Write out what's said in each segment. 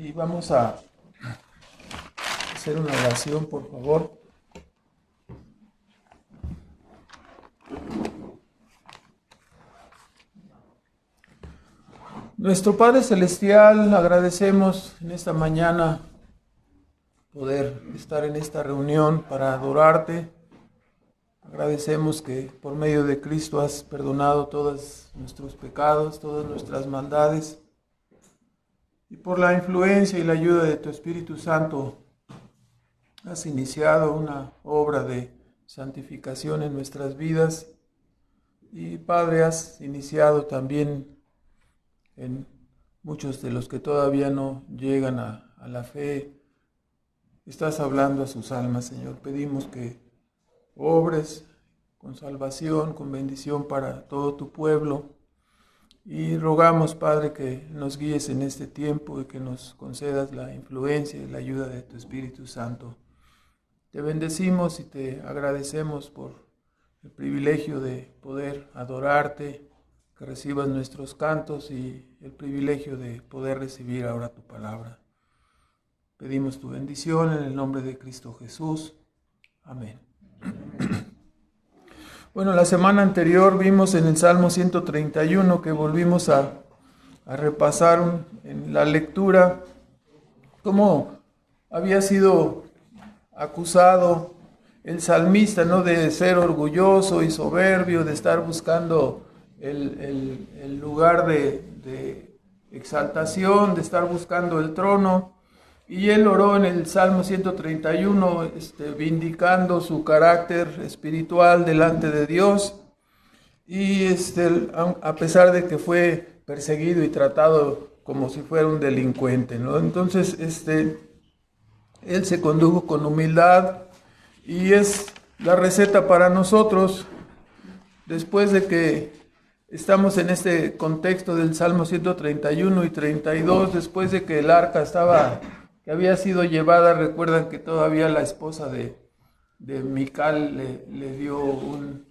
Y vamos a hacer una oración, por favor. Nuestro Padre Celestial, agradecemos en esta mañana poder estar en esta reunión para adorarte. Agradecemos que por medio de Cristo has perdonado todos nuestros pecados, todas nuestras maldades. Y por la influencia y la ayuda de tu Espíritu Santo, has iniciado una obra de santificación en nuestras vidas. Y Padre, has iniciado también en muchos de los que todavía no llegan a la fe. Estás hablando a sus almas, Señor. Pedimos que obres con salvación, con bendición para todo tu pueblo. Y rogamos, Padre, que nos guíes en este tiempo y que nos concedas la influencia y la ayuda de tu Espíritu Santo. Te bendecimos y te agradecemos por el privilegio de poder adorarte, que recibas nuestros cantos y el privilegio de poder recibir ahora tu palabra. Pedimos tu bendición en el nombre de Cristo Jesús. Amén. Bueno, la semana anterior vimos en el Salmo 131 que volvimos a repasar en la lectura cómo había sido acusado el salmista, ¿no?, de ser orgulloso y soberbio, de estar buscando el lugar de exaltación, de estar buscando el trono. Y él oró en el Salmo 131, vindicando su carácter espiritual delante de Dios. Y a pesar de que fue perseguido y tratado como si fuera un delincuente, ¿no? Entonces, él se condujo con humildad y es la receta para nosotros. Después de que estamos en este contexto del Salmo 131 y 32, después de que el arca que había sido llevada, recuerdan que todavía la esposa de Mical le dio un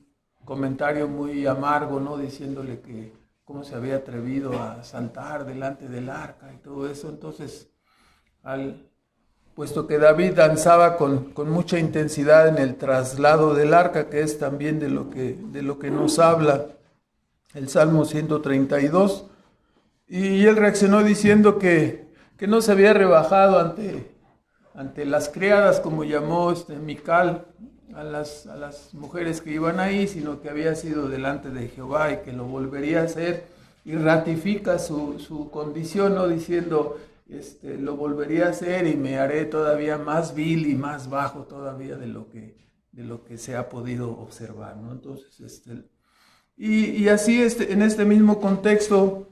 comentario muy amargo, ¿no?, diciéndole que cómo se había atrevido a saltar delante del arca y todo eso. Entonces, puesto que David danzaba con mucha intensidad en el traslado del arca, que es también de lo que nos habla el Salmo 132, y él reaccionó diciendo que no se había rebajado ante las criadas, como llamó Mical a las mujeres que iban ahí, sino que había sido delante de Jehová y que lo volvería a hacer, y ratifica su condición, ¿no?, diciendo, lo volvería a hacer y me haré todavía más vil y más bajo todavía de lo que se ha podido observar, ¿no? Entonces, y así en este mismo contexto,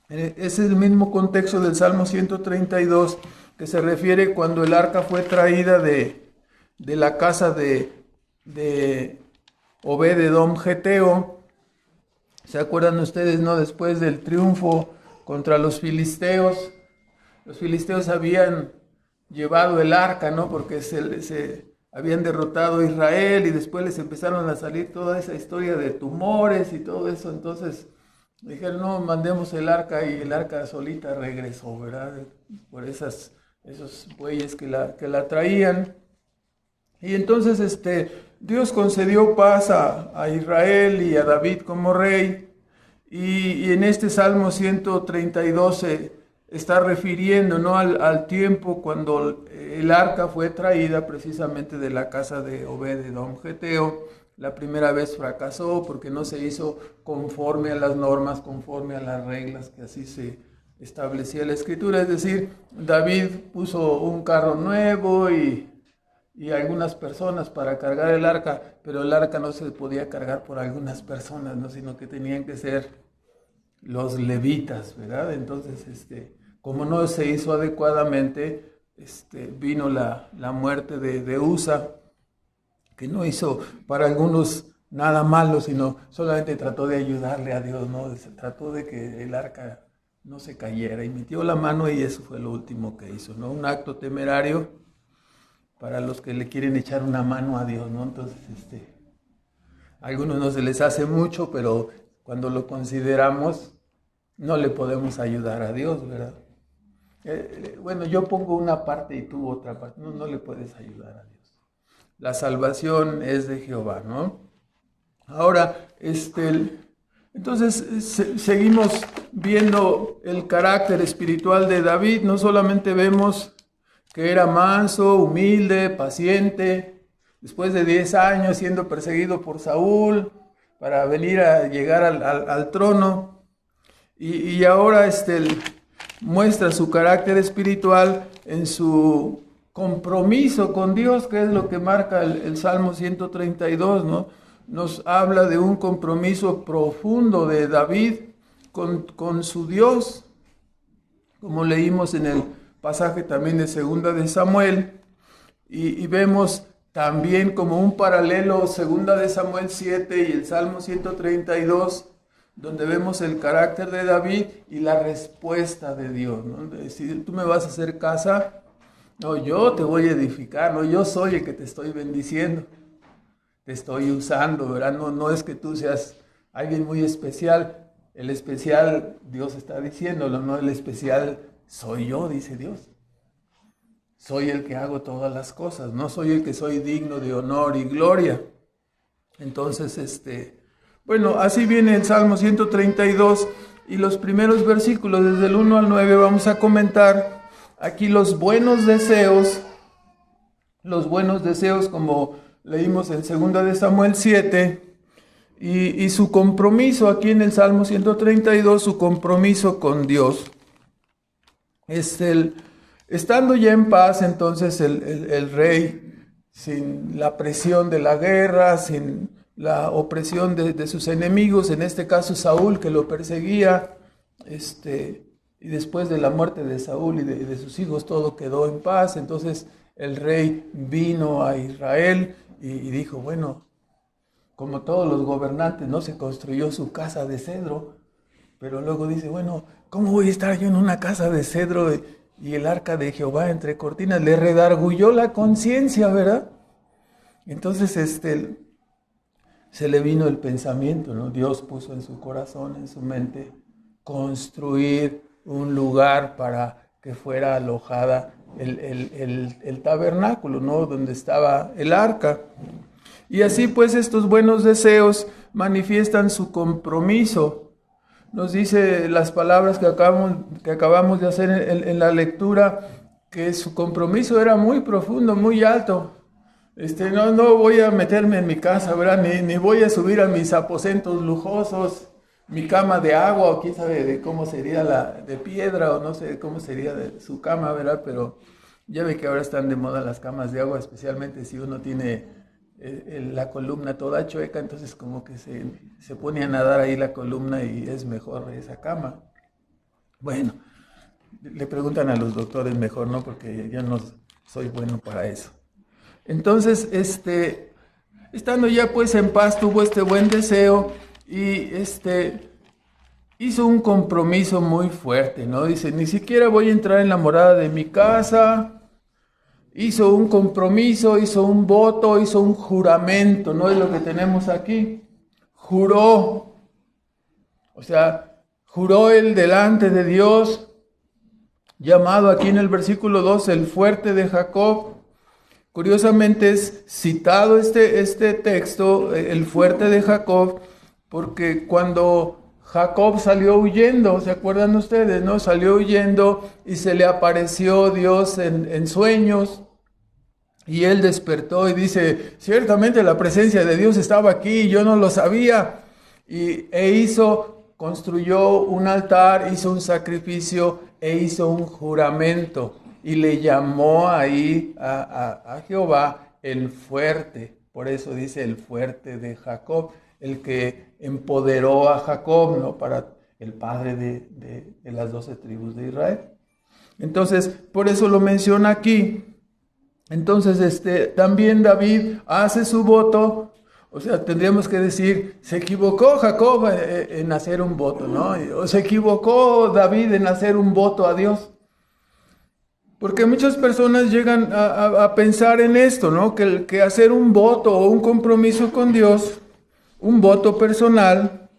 es el mismo contexto del Salmo 132, que se refiere cuando el arca fue traída de la casa de Obed-Edom Geteo. ¿Se acuerdan ustedes, no? Después del triunfo contra los filisteos habían llevado el arca, ¿no?, porque se habían derrotado a Israel, y después les empezaron a salir toda esa historia de tumores y todo eso. Entonces dijeron, no, mandemos el arca, y el arca solita regresó, ¿verdad?, por esos bueyes que la traían. Y entonces Dios concedió paz a Israel y a David como rey, y en este Salmo 132 se está refiriendo, ¿no?, al tiempo cuando el arca fue traída precisamente de la casa de Obed-Edom Geteo. La primera vez fracasó porque no se hizo conforme a las normas, conforme a las reglas que así se establecía la Escritura. Es decir, David puso un carro nuevo y algunas personas para cargar el arca, pero el arca no se podía cargar por algunas personas, ¿no?, sino que tenían que ser los levitas, ¿verdad? Entonces, como no se hizo adecuadamente, vino la muerte de Usa, que no hizo para algunos nada malo, sino solamente trató de ayudarle a Dios, ¿no? Trató de que el arca no se cayera, y metió la mano, y eso fue lo último que hizo, ¿no? Un acto temerario para los que le quieren echar una mano a Dios, ¿no? Entonces, a algunos no se les hace mucho, pero cuando lo consideramos, no le podemos ayudar a Dios, ¿verdad? bueno, yo pongo una parte y tú otra parte. No, no le puedes ayudar a Dios. La salvación es de Jehová, ¿no? Ahora, entonces seguimos viendo el carácter espiritual de David. No solamente vemos que era manso, humilde, paciente, después de 10 años siendo perseguido por Saúl para venir a llegar al trono, y ahora muestra su carácter espiritual en su compromiso con Dios, que es lo que marca el Salmo 132, ¿no? Nos habla de un compromiso profundo de David con su Dios, como leímos en el pasaje también de Segunda de Samuel, y vemos también como un paralelo Segunda de Samuel 7 y el Salmo 132, donde vemos el carácter de David y la respuesta de Dios, ¿no? De decir, tú me vas a hacer casa, no, yo te voy a edificar, no, yo soy el que te estoy bendiciendo, te estoy usando, ¿verdad? No es que tú seas alguien muy especial, el especial Dios está diciéndolo, no, el especial soy yo, dice Dios. Soy el que hago todas las cosas, no soy el que soy digno de honor y gloria. Entonces, bueno, así viene el Salmo 132 y los primeros versículos, desde el 1 al 9, vamos a comentar aquí los buenos deseos como leímos en 2 de Samuel 7, y su compromiso aquí en el Salmo 132, su compromiso con Dios. Estando ya en paz, entonces el rey, sin la presión de la guerra, sin la opresión de sus enemigos, en este caso Saúl, que lo perseguía, y después de la muerte de Saúl y de sus hijos, todo quedó en paz. Entonces el rey vino a Israel y dijo, bueno, como todos los gobernantes, ¿no? Se construyó su casa de cedro, pero luego dice, bueno, ¿cómo voy a estar yo en una casa de cedro y el arca de Jehová entre cortinas? Le redarguyó la conciencia, ¿verdad? Entonces, se le vino el pensamiento, ¿no? Dios puso en su corazón, en su mente, construir un lugar para que fuera alojada el tabernáculo, ¿no? Donde estaba el arca. Y así pues estos buenos deseos manifiestan su compromiso. Nos dice las palabras que acabamos de hacer en la lectura, que su compromiso era muy profundo, muy alto. No voy a meterme en mi casa, ¿verdad? Ni voy a subir a mis aposentos lujosos, mi cama de agua, o quién sabe de cómo sería de piedra, o no sé cómo sería de su cama, ¿verdad? Pero ya ve que ahora están de moda las camas de agua, especialmente si uno tiene la columna toda chueca, entonces como que se pone a nadar ahí la columna y es mejor esa cama. Bueno, le preguntan a los doctores mejor, ¿no? Porque yo no soy bueno para eso. Entonces, estando ya pues en paz, tuvo este buen deseo y hizo un compromiso muy fuerte, ¿no? Dice, ni siquiera voy a entrar en la morada de mi casa. Hizo un compromiso, hizo un voto, hizo un juramento, ¿no? Es lo que tenemos aquí. Juró, o sea, juró él delante de Dios, llamado aquí en el versículo 2, el fuerte de Jacob. Curiosamente es citado este texto, el fuerte de Jacob, porque cuando Jacob salió huyendo, ¿se acuerdan ustedes, no? Salió huyendo y se le apareció Dios en sueños. Y él despertó y dice, ciertamente la presencia de Dios estaba aquí, yo no lo sabía. Construyó un altar, hizo un sacrificio e hizo un juramento. Y le llamó ahí a Jehová el fuerte. Por eso dice el fuerte de Jacob, el que empoderó a Jacob, ¿no? Para el padre de las 12 tribus de Israel. Entonces, por eso lo menciona aquí. Entonces, también David hace su voto, o sea, tendríamos que decir, se equivocó Jacob en hacer un voto, ¿no? O se equivocó David en hacer un voto a Dios. Porque muchas personas llegan a pensar en esto, ¿no? Que hacer un voto o un compromiso con Dios, un voto personal,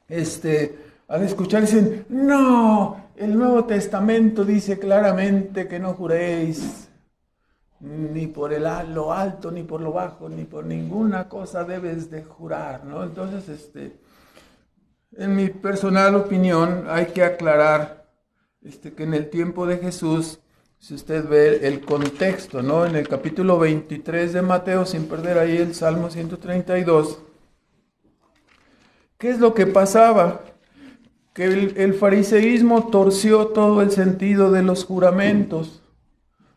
al escuchar dicen, no, el Nuevo Testamento dice claramente que no juréis ni por lo alto, ni por lo bajo, ni por ninguna cosa debes de jurar, ¿no? Entonces, en mi personal opinión, hay que aclarar que en el tiempo de Jesús, si usted ve el contexto, ¿no? En el capítulo 23 de Mateo, sin perder ahí el Salmo 132, ¿qué es lo que pasaba? Que el fariseísmo torció todo el sentido de los juramentos.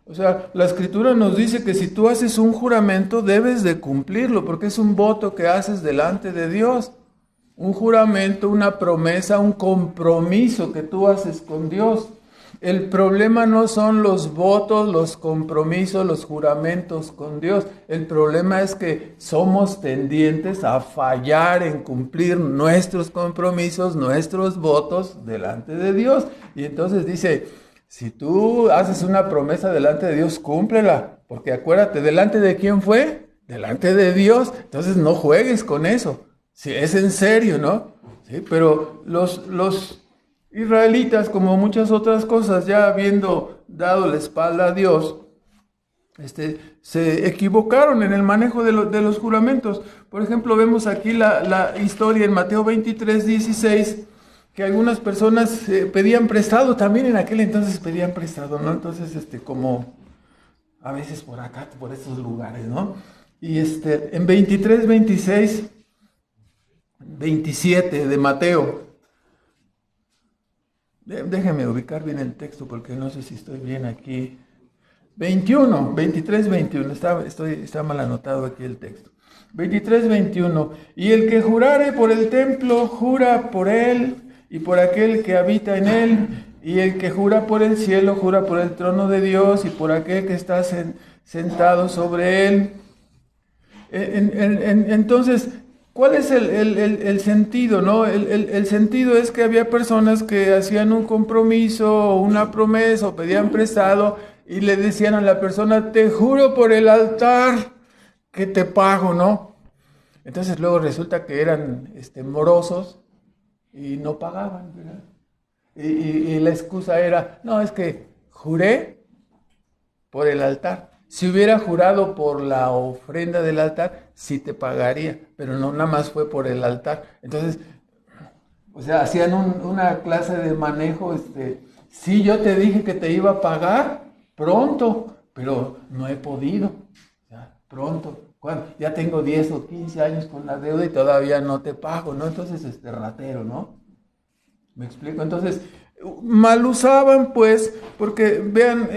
O sea, la Escritura nos dice que si tú haces un juramento, debes de cumplirlo, porque es un voto que haces delante de Dios. Un juramento, una promesa, un compromiso que tú haces con Dios. El problema no son los votos, los compromisos, los juramentos con Dios. El problema es que somos tendientes a fallar en cumplir nuestros compromisos, nuestros votos delante de Dios. Y entonces dice, si tú haces una promesa delante de Dios, cúmplela. Porque acuérdate, ¿delante de quién fue? Delante de Dios. Entonces no juegues con eso. Si es en serio, ¿no? Sí, pero los israelitas, como muchas otras cosas, ya habiendo dado la espalda a Dios, se equivocaron en el manejo de los juramentos. Por ejemplo, vemos aquí la historia en Mateo 23, 16, que algunas personas pedían prestado, también en aquel entonces pedían prestado, ¿no? Entonces, como a veces por acá, por estos lugares, ¿no? Y en 23, 26, 27 de Mateo, déjenme ubicar bien el texto porque no sé si estoy bien aquí. 21, 23, 21, está mal anotado aquí el texto. 23, 21. Y el que jurare por el templo, jura por él y por aquel que habita en él. Y el que jura por el cielo, jura por el trono de Dios y por aquel que está sentado sobre él. Entonces, ¿cuál es el sentido, no? El sentido es que había personas que hacían un compromiso o una promesa o pedían prestado y le decían a la persona, te juro por el altar que te pago, ¿no? Entonces luego resulta que eran morosos y no pagaban, ¿verdad? Y la excusa era, no, es que juré por el altar. Si hubiera jurado por la ofrenda del altar, sí te pagaría, pero no, nada más fue por el altar. Entonces, o sea, hacían una clase de manejo, sí, yo te dije que te iba a pagar pronto, pero no he podido, ya, pronto. ¿Cuándo? Ya tengo 10 o 15 años con la deuda y todavía no te pago, ¿no? Entonces, ratero, ¿no? ¿Me explico? Entonces, mal usaban, pues, porque vean,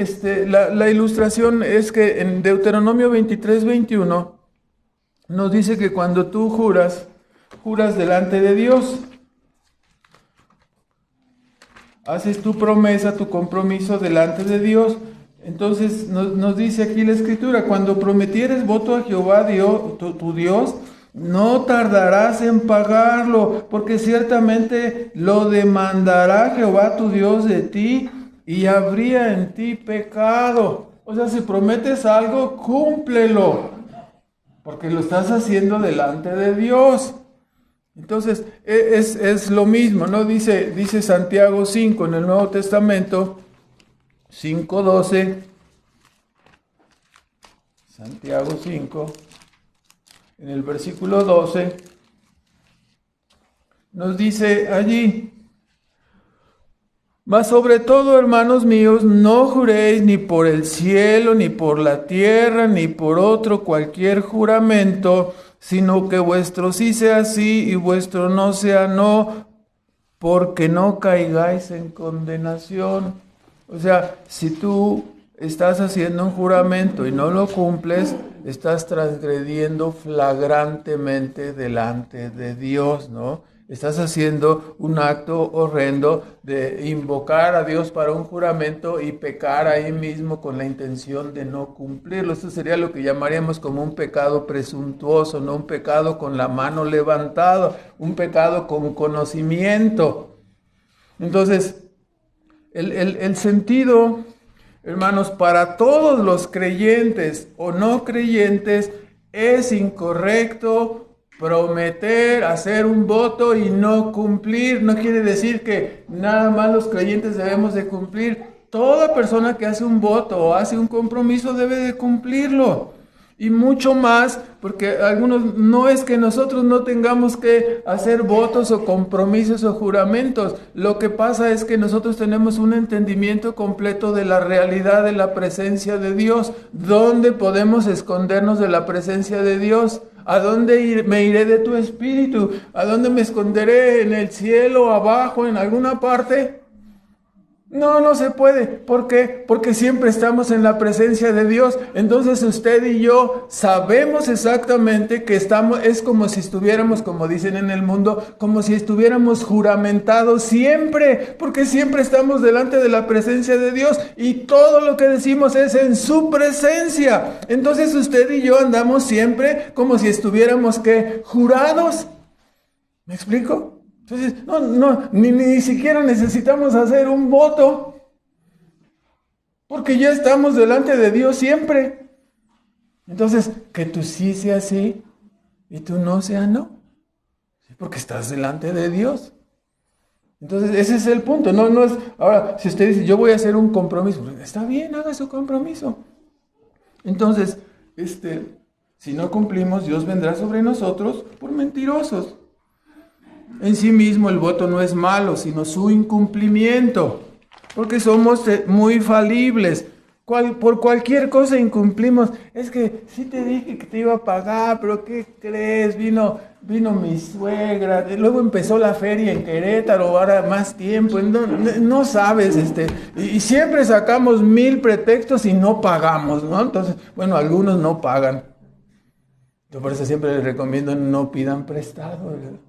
la ilustración es que en Deuteronomio 23, 21 nos dice que cuando tú juras delante de Dios, haces tu promesa, tu compromiso delante de Dios. Entonces nos dice aquí la Escritura, cuando prometieres voto a Jehová Dios, tu Dios, no tardarás en pagarlo, porque ciertamente lo demandará Jehová tu Dios de ti y habría en ti pecado. O sea, si prometes algo, cúmplelo, porque lo estás haciendo delante de Dios. Entonces, es lo mismo, ¿no? Dice Santiago 5 en el Nuevo Testamento, 5:12, Santiago 5, en el versículo 12, nos dice allí, mas sobre todo, hermanos míos, no juréis ni por el cielo, ni por la tierra, ni por otro cualquier juramento, sino que vuestro sí sea sí y vuestro no sea no, porque no caigáis en condenación. O sea, si tú estás haciendo un juramento y no lo cumples, estás transgrediendo flagrantemente delante de Dios, ¿no? Estás haciendo un acto horrendo de invocar a Dios para un juramento y pecar ahí mismo con la intención de no cumplirlo. Esto sería lo que llamaríamos como un pecado presuntuoso, no un pecado con la mano levantada, un pecado con conocimiento. Entonces, el sentido, hermanos, para todos los creyentes o no creyentes es incorrecto Prometer, hacer un voto y no cumplir, no quiere decir que nada más los creyentes debemos de cumplir. Toda persona que hace un voto o hace un compromiso debe de cumplirlo. Y mucho más, porque algunos, no es que nosotros no tengamos que hacer votos o compromisos o juramentos. Lo que pasa es que nosotros tenemos un entendimiento completo de la realidad de la presencia de Dios. ¿Dónde podemos escondernos de la presencia de Dios? ¿A dónde me iré de tu espíritu? ¿A dónde me esconderé? ¿En el cielo, abajo, en alguna parte? No, no se puede. ¿Por qué? Porque siempre estamos en la presencia de Dios. Entonces usted y yo sabemos exactamente que estamos, es como si estuviéramos, como dicen en el mundo, como si estuviéramos juramentados siempre, porque siempre estamos delante de la presencia de Dios y todo lo que decimos es en su presencia. Entonces usted y yo andamos siempre como si estuviéramos, ¿qué? Jurados. ¿Me explico? Entonces, ni siquiera necesitamos hacer un voto, porque ya estamos delante de Dios siempre. Entonces, que tú sí sea sí y tú no sea no, porque estás delante de Dios. Entonces, ese es el punto. No es, ahora, si usted dice, yo voy a hacer un compromiso, está bien, haga su compromiso. Entonces, si no cumplimos, Dios vendrá sobre nosotros por mentirosos. En sí mismo el voto no es malo, sino su incumplimiento, porque somos muy falibles. Por cualquier cosa incumplimos. Es que sí te dije que te iba a pagar, pero ¿qué crees? Vino mi suegra, luego empezó la feria en Querétaro, ahora más tiempo, no sabes, y siempre sacamos 1000 pretextos y no pagamos, ¿no? Entonces, bueno, algunos no pagan. Yo por eso siempre les recomiendo no pidan prestado, ¿verdad?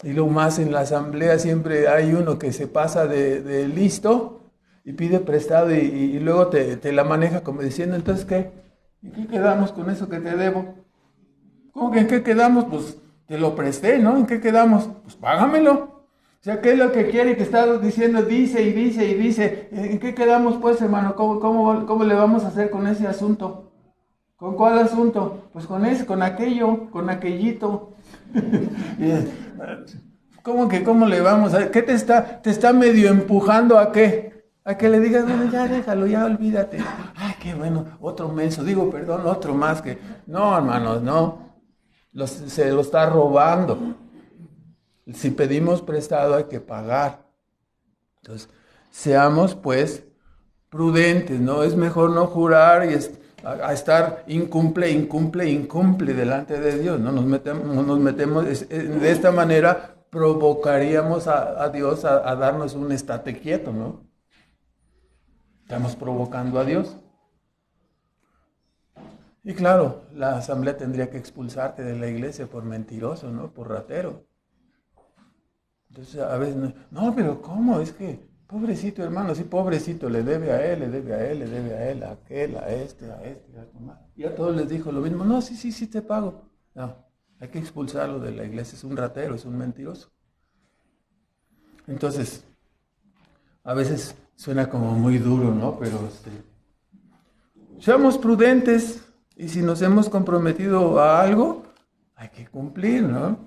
Y lo más en la asamblea siempre hay uno que se pasa de listo y pide prestado y luego te la maneja como diciendo, entonces ¿qué? ¿En qué quedamos con eso que te debo? ¿Cómo que en qué quedamos? Pues te lo presté, ¿no? ¿En qué quedamos? Pues págamelo. O sea, ¿qué es lo que quiere? Que está diciendo, dice y dice y dice. ¿En qué quedamos pues, hermano? ¿Cómo le vamos a hacer con ese asunto? ¿Con cuál asunto? Pues con ese, con aquello, con aquellito. ¿Cómo le vamos a...? ¿Qué te está medio empujando a qué? A que le digas, bueno, ya déjalo, ya olvídate. Ay, qué bueno, otro menso, perdón, otro más que... No, hermanos, no. Se lo está robando. Si pedimos prestado hay que pagar. Entonces, seamos pues prudentes, ¿no? Es mejor no jurar y a estar incumple delante de Dios, ¿no? Nos metemos de esta manera provocaríamos a Dios a darnos un estate quieto, ¿no? Estamos provocando a Dios. Y claro, la asamblea tendría que expulsarte de la iglesia por mentiroso, ¿no? Por ratero. Entonces a veces, no, pero ¿cómo? Es que pobrecito hermano, sí, pobrecito, le debe a él, a aquel, a este, a más. Y a todos les dijo lo mismo, no, sí te pago. No, hay que expulsarlo de la iglesia, es un ratero, es un mentiroso. Entonces, a veces suena como muy duro, ¿no? Pero seamos prudentes y si nos hemos comprometido a algo, hay que cumplir, ¿no?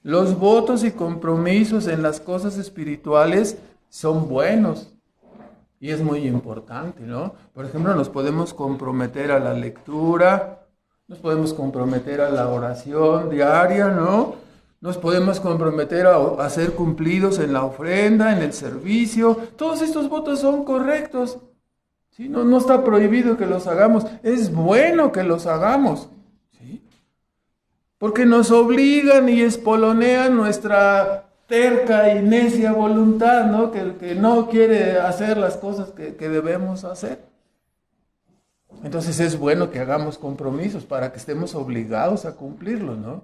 Los votos y compromisos en las cosas espirituales son buenos y es muy importante, ¿no? Por ejemplo, nos podemos comprometer a la lectura, nos podemos comprometer a la oración diaria, ¿no? Nos podemos comprometer a ser cumplidos en la ofrenda, en el servicio. Todos estos votos son correctos, ¿sí? No está prohibido que los hagamos, es bueno que los hagamos, ¿sí? Porque nos obligan y espolonean nuestra terca y necia voluntad, ¿no? Que no quiere hacer las cosas que debemos hacer. Entonces es bueno que hagamos compromisos para que estemos obligados a cumplirlos, ¿no?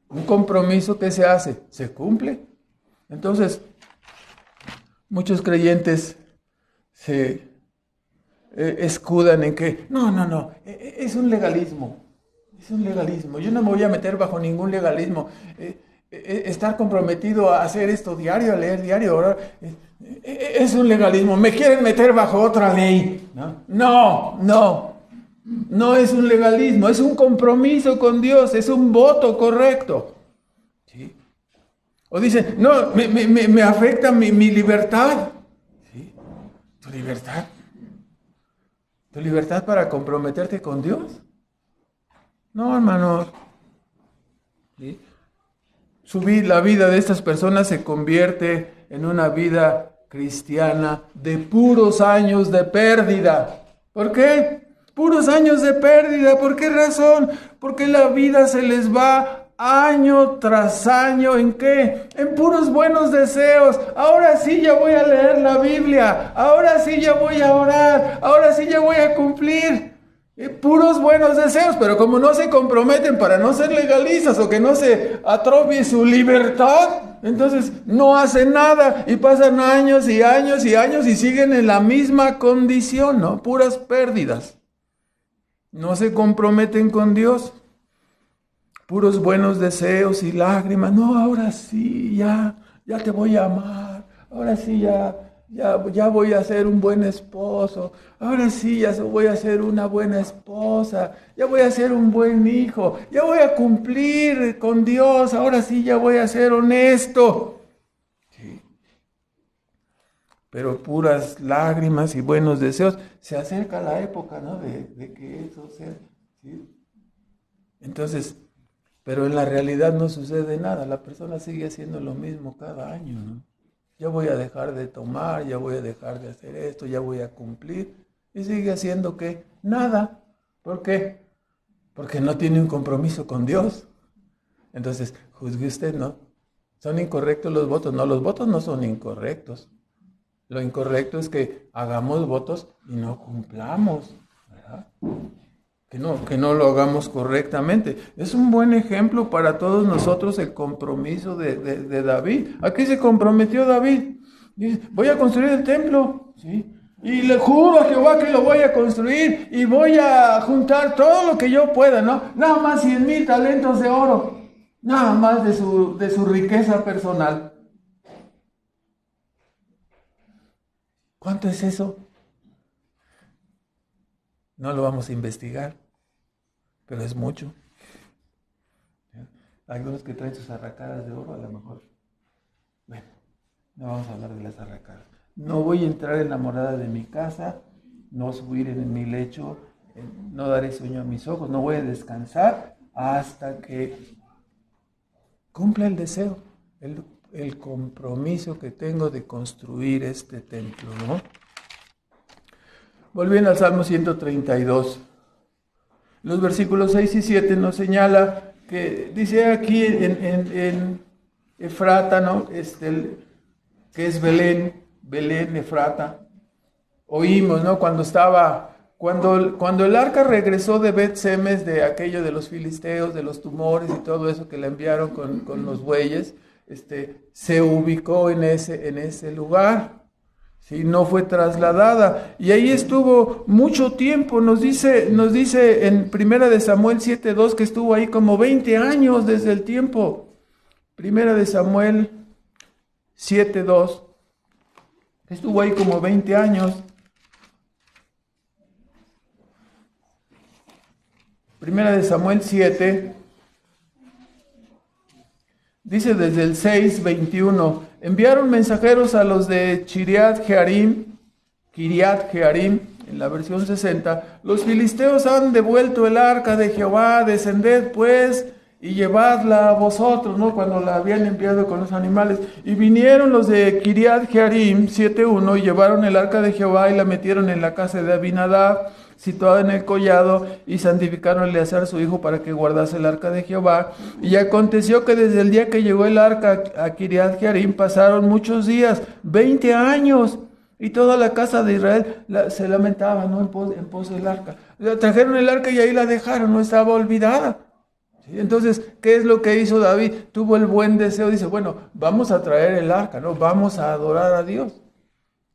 Un compromiso que se hace, se cumple. Entonces, muchos creyentes se escudan en que, no, es un legalismo. Es un legalismo. Yo no me voy a meter bajo ningún legalismo. Estar comprometido a hacer esto diario, a leer diario, a orar, es un legalismo. Me quieren meter bajo otra ley. No. No es un legalismo, es un compromiso con Dios, es un voto correcto. ¿Sí? O dice, no, me afecta mi libertad. ¿Sí? ¿Tu libertad? ¿Tu libertad para comprometerte con Dios? No, hermanos. ¿Sí? La vida de estas personas se convierte en una vida cristiana de puros años de pérdida. ¿Por qué? Puros años de pérdida. ¿Por qué razón? Porque la vida se les va año tras año. ¿En qué? En puros buenos deseos. Ahora sí ya voy a leer la Biblia. Ahora sí ya voy a orar. Ahora sí ya voy a cumplir. Puros buenos deseos, pero como no se comprometen para no ser legalistas o que no se atrofie su libertad, entonces no hacen nada y pasan años y años y años y siguen en la misma condición, ¿no? Puras pérdidas. No se comprometen con Dios. Puros buenos deseos y lágrimas. No, ahora sí, ya te voy a amar. Ahora sí, ya voy a ser un buen esposo. Ahora sí, ya voy a ser una buena esposa. Ya voy a ser un buen hijo. Ya voy a cumplir con Dios. Ahora sí, ya voy a ser honesto. Sí. Pero puras lágrimas y buenos deseos. Se acerca la época, ¿no? De que eso sea. ¿Sí? Entonces, pero en la realidad no sucede nada. La persona sigue haciendo lo mismo cada año, ¿no? Ya voy a dejar de tomar, ya voy a dejar de hacer esto, ya voy a cumplir. Y sigue haciendo ¿qué? Nada. ¿Por qué? Porque no tiene un compromiso con Dios. Entonces, juzgue usted, ¿no? ¿Son incorrectos los votos? No, los votos no son incorrectos. Lo incorrecto es que hagamos votos y no cumplamos, ¿verdad? Que no lo hagamos correctamente. Es un buen ejemplo para todos nosotros el compromiso de David. ¿A qué se comprometió David? Dice, voy a construir el templo, ¿sí? Y le juro a Jehová que lo voy a construir y voy a juntar todo lo que yo pueda, ¿no? Nada más 100,000 talentos de oro. Nada más de su riqueza personal. ¿Cuánto es eso? No lo vamos a investigar, pero es mucho. Algunos que traen sus arracadas de oro, a lo mejor. Bueno, no vamos a hablar de las arracadas. No voy a entrar en la morada de mi casa, no subir en mi lecho, no daré sueño a mis ojos, no voy a descansar hasta que cumpla el deseo, el compromiso que tengo de construir este templo, ¿no? Volviendo al Salmo 132, los versículos 6 y 7 nos señala que dice aquí en Efrata, ¿no? Que es Belén, Efrata. Oímos, ¿no? Cuando el arca regresó de Bet-Semes, de aquello de los filisteos, de los tumores y todo eso que le enviaron con los bueyes, se ubicó en ese lugar. Sí, no fue trasladada y ahí estuvo mucho tiempo. Nos dice en 1 de Samuel 7:2 que estuvo ahí como 20 años desde el tiempo. 1 de Samuel 7:2 estuvo ahí como 20 años. 1 de Samuel 7 dice desde el 6:21, enviaron mensajeros a los de Kiriat Jearim, en la versión 60, los filisteos han devuelto el arca de Jehová, descended pues y llevadla a vosotros, ¿no? Cuando la habían enviado con los animales. Y vinieron los de Kiriat Jearim, 7:1, y llevaron el arca de Jehová y la metieron en la casa de Abinadab, situada en el collado, y santificaron a Eleazar su hijo para que guardase el arca de Jehová. Y aconteció que desde el día que llegó el arca a Kiriat Jearim pasaron muchos días, 20 años, y toda la casa de Israel se lamentaba, ¿no? En pos del arca. Trajeron el arca y ahí la dejaron, no estaba olvidada. ¿Sí? Entonces, ¿qué es lo que hizo David? Tuvo el buen deseo, dice, bueno, vamos a traer el arca, ¿no? Vamos a adorar a Dios.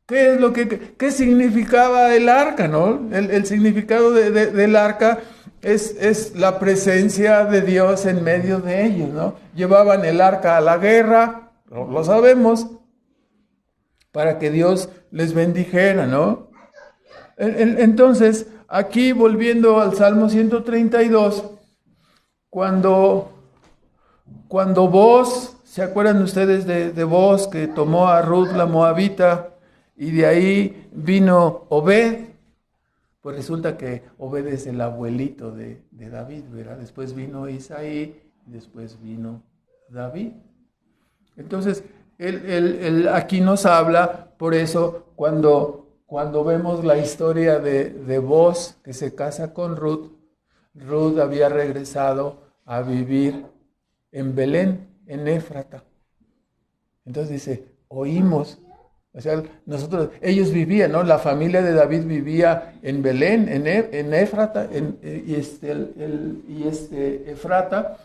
¿Qué significaba el arca, no? El significado del arca es la presencia de Dios en medio de ellos, ¿no? Llevaban el arca a la guerra, lo sabemos, para que Dios les bendijera, ¿no? Entonces, aquí volviendo al Salmo 132, cuando Booz, ¿se acuerdan ustedes de Booz que tomó a Ruth la Moabita y de ahí vino Obed? Pues resulta que Obed es el abuelito de David, ¿verdad? Después vino Isaí y después vino David. Entonces, él aquí nos habla, por eso cuando vemos la historia de Booz que se casa con Ruth, Ruth había regresado a vivir en Belén, en Éfrata. Entonces dice, oímos. O sea, ellos vivían, ¿no? La familia de David vivía en Belén, en Éfrata, Efrata,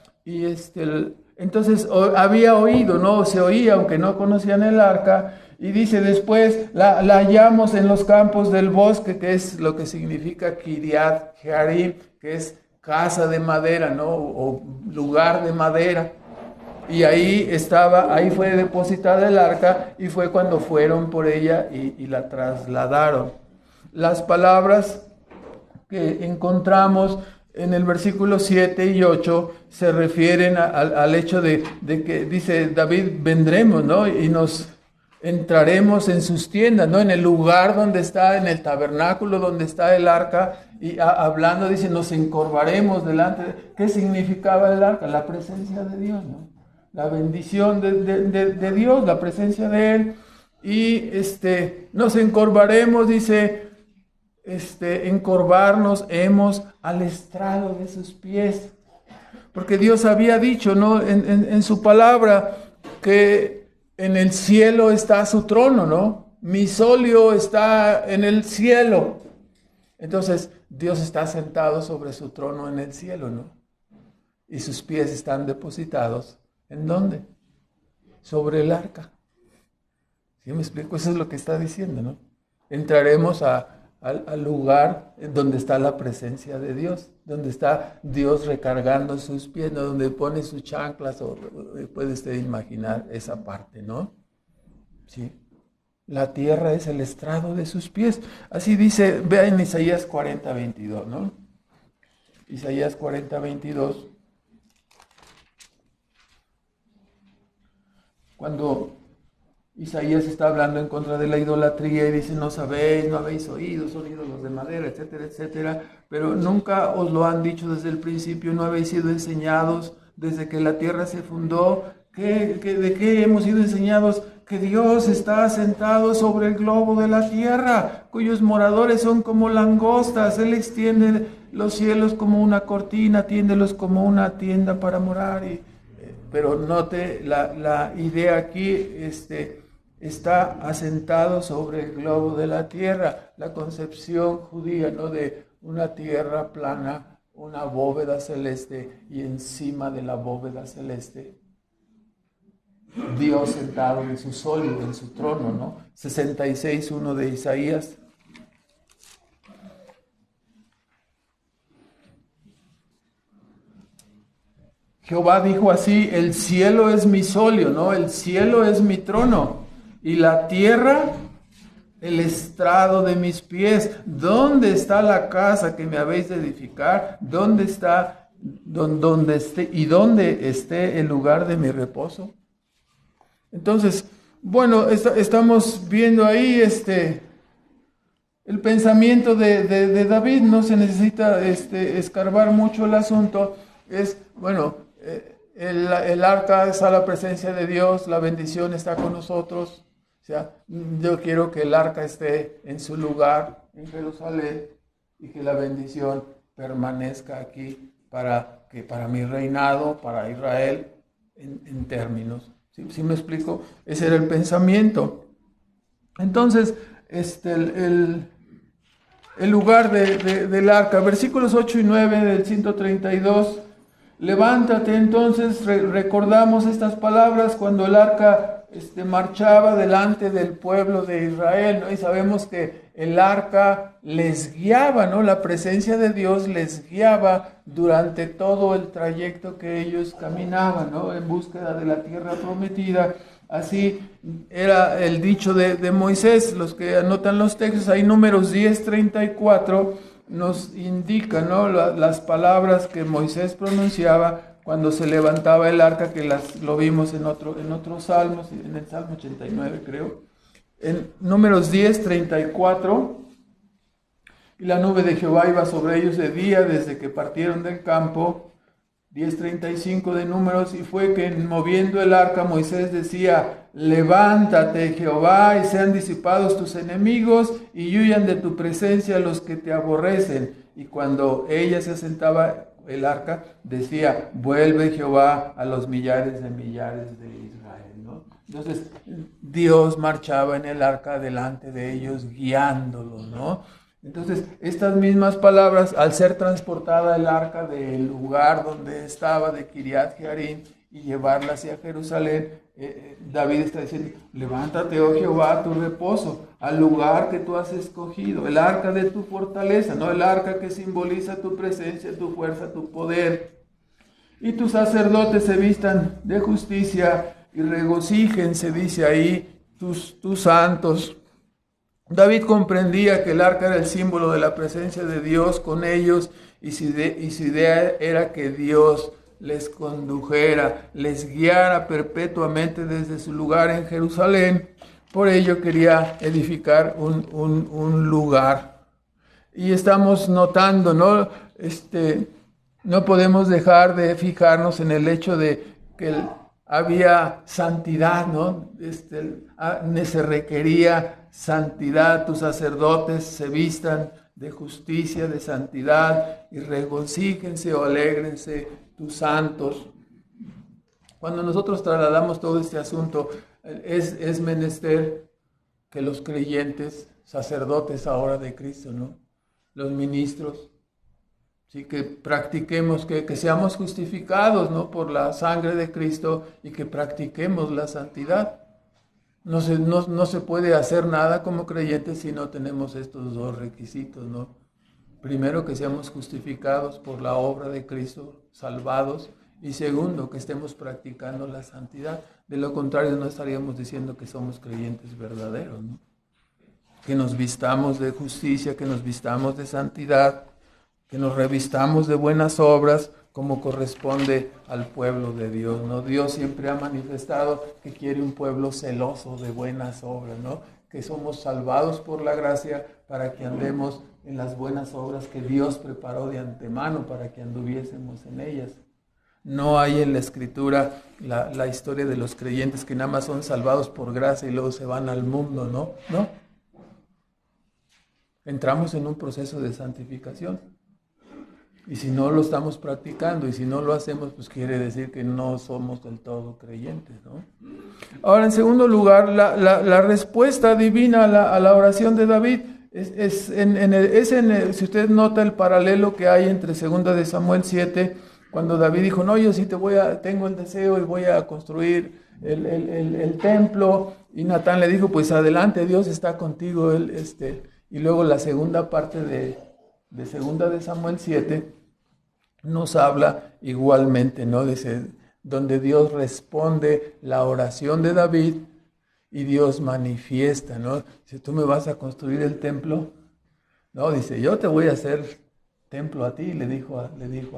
entonces había oído, ¿no? Se oía, aunque no conocían el arca, y dice después, la hallamos en los campos del bosque, que es lo que significa Kiriat Jearim, que es casa de madera, ¿no? O lugar de madera. Y ahí fue depositada el arca y fue cuando fueron por ella y la trasladaron. Las palabras que encontramos en el versículo 7 y 8 se refieren al hecho de que dice David, vendremos, ¿no? Y nos entraremos en sus tiendas, ¿no? En el lugar donde está, en el tabernáculo donde está el arca, y hablando dice, nos encorvaremos delante. ¿Qué significaba el arca? La presencia de Dios, ¿no? La bendición de Dios, la presencia de Él, y nos encorvaremos, dice, encorvarnos hemos al estrado de sus pies, porque Dios había dicho, ¿no? En su palabra, que en el cielo está su trono, ¿no? Mi solio está en el cielo. Entonces, Dios está sentado sobre su trono en el cielo, ¿no? Y sus pies están depositados. ¿En dónde? Sobre el arca. ¿Sí me explico? Eso es lo que está diciendo, ¿no? Entraremos al lugar donde está la presencia de Dios, donde está Dios recargando sus pies, ¿no? Donde pone sus chanclas, o puede usted imaginar esa parte, ¿no? Sí. La tierra es el estrado de sus pies. Así dice, vea en Isaías 40, 22, ¿no? Isaías 40, 22. Cuando Isaías está hablando en contra de la idolatría y dice, no sabéis, no habéis oído, son ídolos de madera, etcétera, etcétera, pero nunca os lo han dicho desde el principio, no habéis sido enseñados desde que la tierra se fundó. ¿De qué hemos sido enseñados? Que Dios está sentado sobre el globo de la tierra, cuyos moradores son como langostas. Él extiende los cielos como una cortina, tiéndelos como una tienda para morar. Pero note la idea aquí, está asentado sobre el globo de la tierra, la concepción judía, ¿no? De una tierra plana, una bóveda celeste, y encima de la bóveda celeste Dios sentado en su solio, en su trono, ¿no? 66:1 de Isaías. Jehová dijo así, el cielo es mi solio, ¿no? El cielo es mi trono, y la tierra el estrado de mis pies. ¿Dónde está la casa que me habéis de edificar? ¿Dónde está, donde esté el lugar de mi reposo? Entonces, bueno, estamos viendo ahí el pensamiento de David. No se necesita escarbar mucho el asunto. Es, bueno, el arca está a la presencia de Dios, la bendición está con nosotros. O sea, yo quiero que el arca esté en su lugar, en Jerusalén, y que la bendición permanezca aquí para mi reinado, para Israel, en términos. ¿Sí me explico? Ese era el pensamiento. Entonces, el lugar del arca, versículos 8 y 9 del 132, levántate entonces, recordamos estas palabras cuando el arca marchaba delante del pueblo de Israel, ¿no? Y sabemos que el arca les guiaba, ¿no? La presencia de Dios les guiaba durante todo el trayecto que ellos caminaban, ¿no? En búsqueda de la tierra prometida. Así era el dicho de Moisés. Los que anotan los textos, hay Números 10:34, nos indica, ¿no?, las palabras que Moisés pronunciaba cuando se levantaba el arca, que lo vimos en otros salmos, en el Salmo 89 creo, en Números 10, 34, y la nube de Jehová iba sobre ellos de día desde que partieron del campo. 10:35 de Números, y fue que moviendo el arca Moisés decía: levántate, Jehová, y sean disipados tus enemigos, y huyan de tu presencia los que te aborrecen. Y cuando ella se asentaba el arca, decía: vuelve Jehová a los millares de Israel, ¿no? Entonces Dios marchaba en el arca delante de ellos, guiándolos, ¿no? Entonces, estas mismas palabras, al ser transportada el arca del lugar donde estaba, de Kiriat Jearim, y llevarla hacia Jerusalén, David está diciendo: levántate, oh Jehová, a tu reposo, al lugar que tú has escogido, el arca de tu fortaleza, no el arca que simboliza tu presencia, tu fuerza, tu poder. Y tus sacerdotes se vistan de justicia y regocíjense, dice ahí, tus santos. David comprendía que el arca era el símbolo de la presencia de Dios con ellos, y su idea era que Dios les condujera, les guiara perpetuamente desde su lugar en Jerusalén. Por ello quería edificar un lugar. Y estamos notando, ¿no? No podemos dejar de fijarnos en el hecho de que había santidad, ¿no? Se requería santidad. Tus sacerdotes se vistan de justicia, de santidad, y regocíjense o alégrense tus santos. Cuando nosotros trasladamos todo este asunto, es menester que los creyentes, sacerdotes ahora de Cristo, ¿no?, los ministros, sí, que practiquemos, que seamos justificados, ¿no?, por la sangre de Cristo, y que practiquemos la santidad. No se puede hacer nada como creyentes si no tenemos estos dos requisitos, ¿no? Primero, que seamos justificados por la obra de Cristo, salvados, y segundo, que estemos practicando la santidad. De lo contrario, no estaríamos diciendo que somos creyentes verdaderos, ¿no? Que nos vistamos de justicia, que nos vistamos de santidad, que nos revistamos de buenas obras, como corresponde al pueblo de Dios, ¿no? Dios siempre ha manifestado que quiere un pueblo celoso de buenas obras, ¿no? Que somos salvados por la gracia para que andemos en las buenas obras que Dios preparó de antemano para que anduviésemos en ellas. No hay en la Escritura la historia de los creyentes que nada más son salvados por gracia y luego se van al mundo, ¿no? No. Entramos en un proceso de santificación. Y si no lo estamos practicando, y si no lo hacemos, pues quiere decir que no somos del todo creyentes, ¿no? Ahora, en segundo lugar, la respuesta divina a la oración de David si usted nota el paralelo que hay entre 2 de Samuel 7, cuando David dijo: no, yo sí tengo el deseo y voy a construir el templo, y Natán le dijo: pues adelante, Dios está contigo. Y luego la segunda parte de 2 de Samuel 7 nos habla igualmente, ¿no?, donde Dios responde la oración de David y Dios manifiesta, ¿no? Si tú me vas a construir el templo, no, dice: yo te voy a hacer templo a ti, le dijo a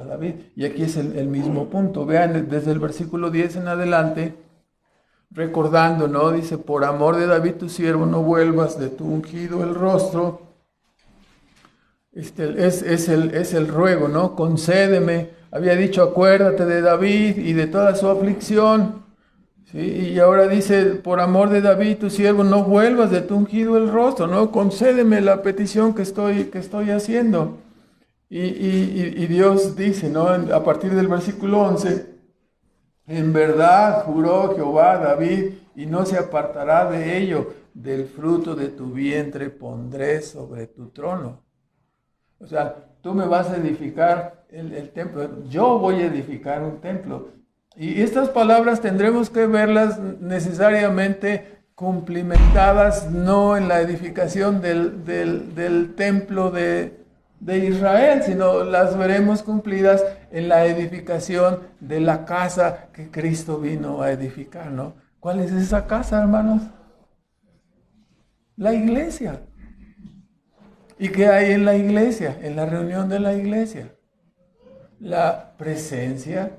David. Y aquí es el mismo punto. Vean, desde el versículo 10 en adelante, recordando, ¿no? Dice: por amor de David tu siervo, no vuelvas de tu ungido el rostro. Es el ruego, ¿no? Concédeme. Había dicho: acuérdate de David y de toda su aflicción. ¿Sí? Y ahora dice: por amor de David tu siervo, no vuelvas de tu ungido el rostro, ¿no? Concédeme la petición que estoy haciendo. Y Dios dice, ¿no?, a partir del versículo 11: en verdad juró Jehová a David, y no se apartará de ello, del fruto de tu vientre pondré sobre tu trono. O sea, tú me vas a edificar el templo, yo voy a edificar un templo. Y estas palabras tendremos que verlas necesariamente cumplimentadas, no en la edificación del templo de Israel, sino las veremos cumplidas en la edificación de la casa que Cristo vino a edificar, ¿no? ¿Cuál es esa casa, hermanos? La iglesia. ¿Y qué hay en la iglesia, en la reunión de la iglesia? La presencia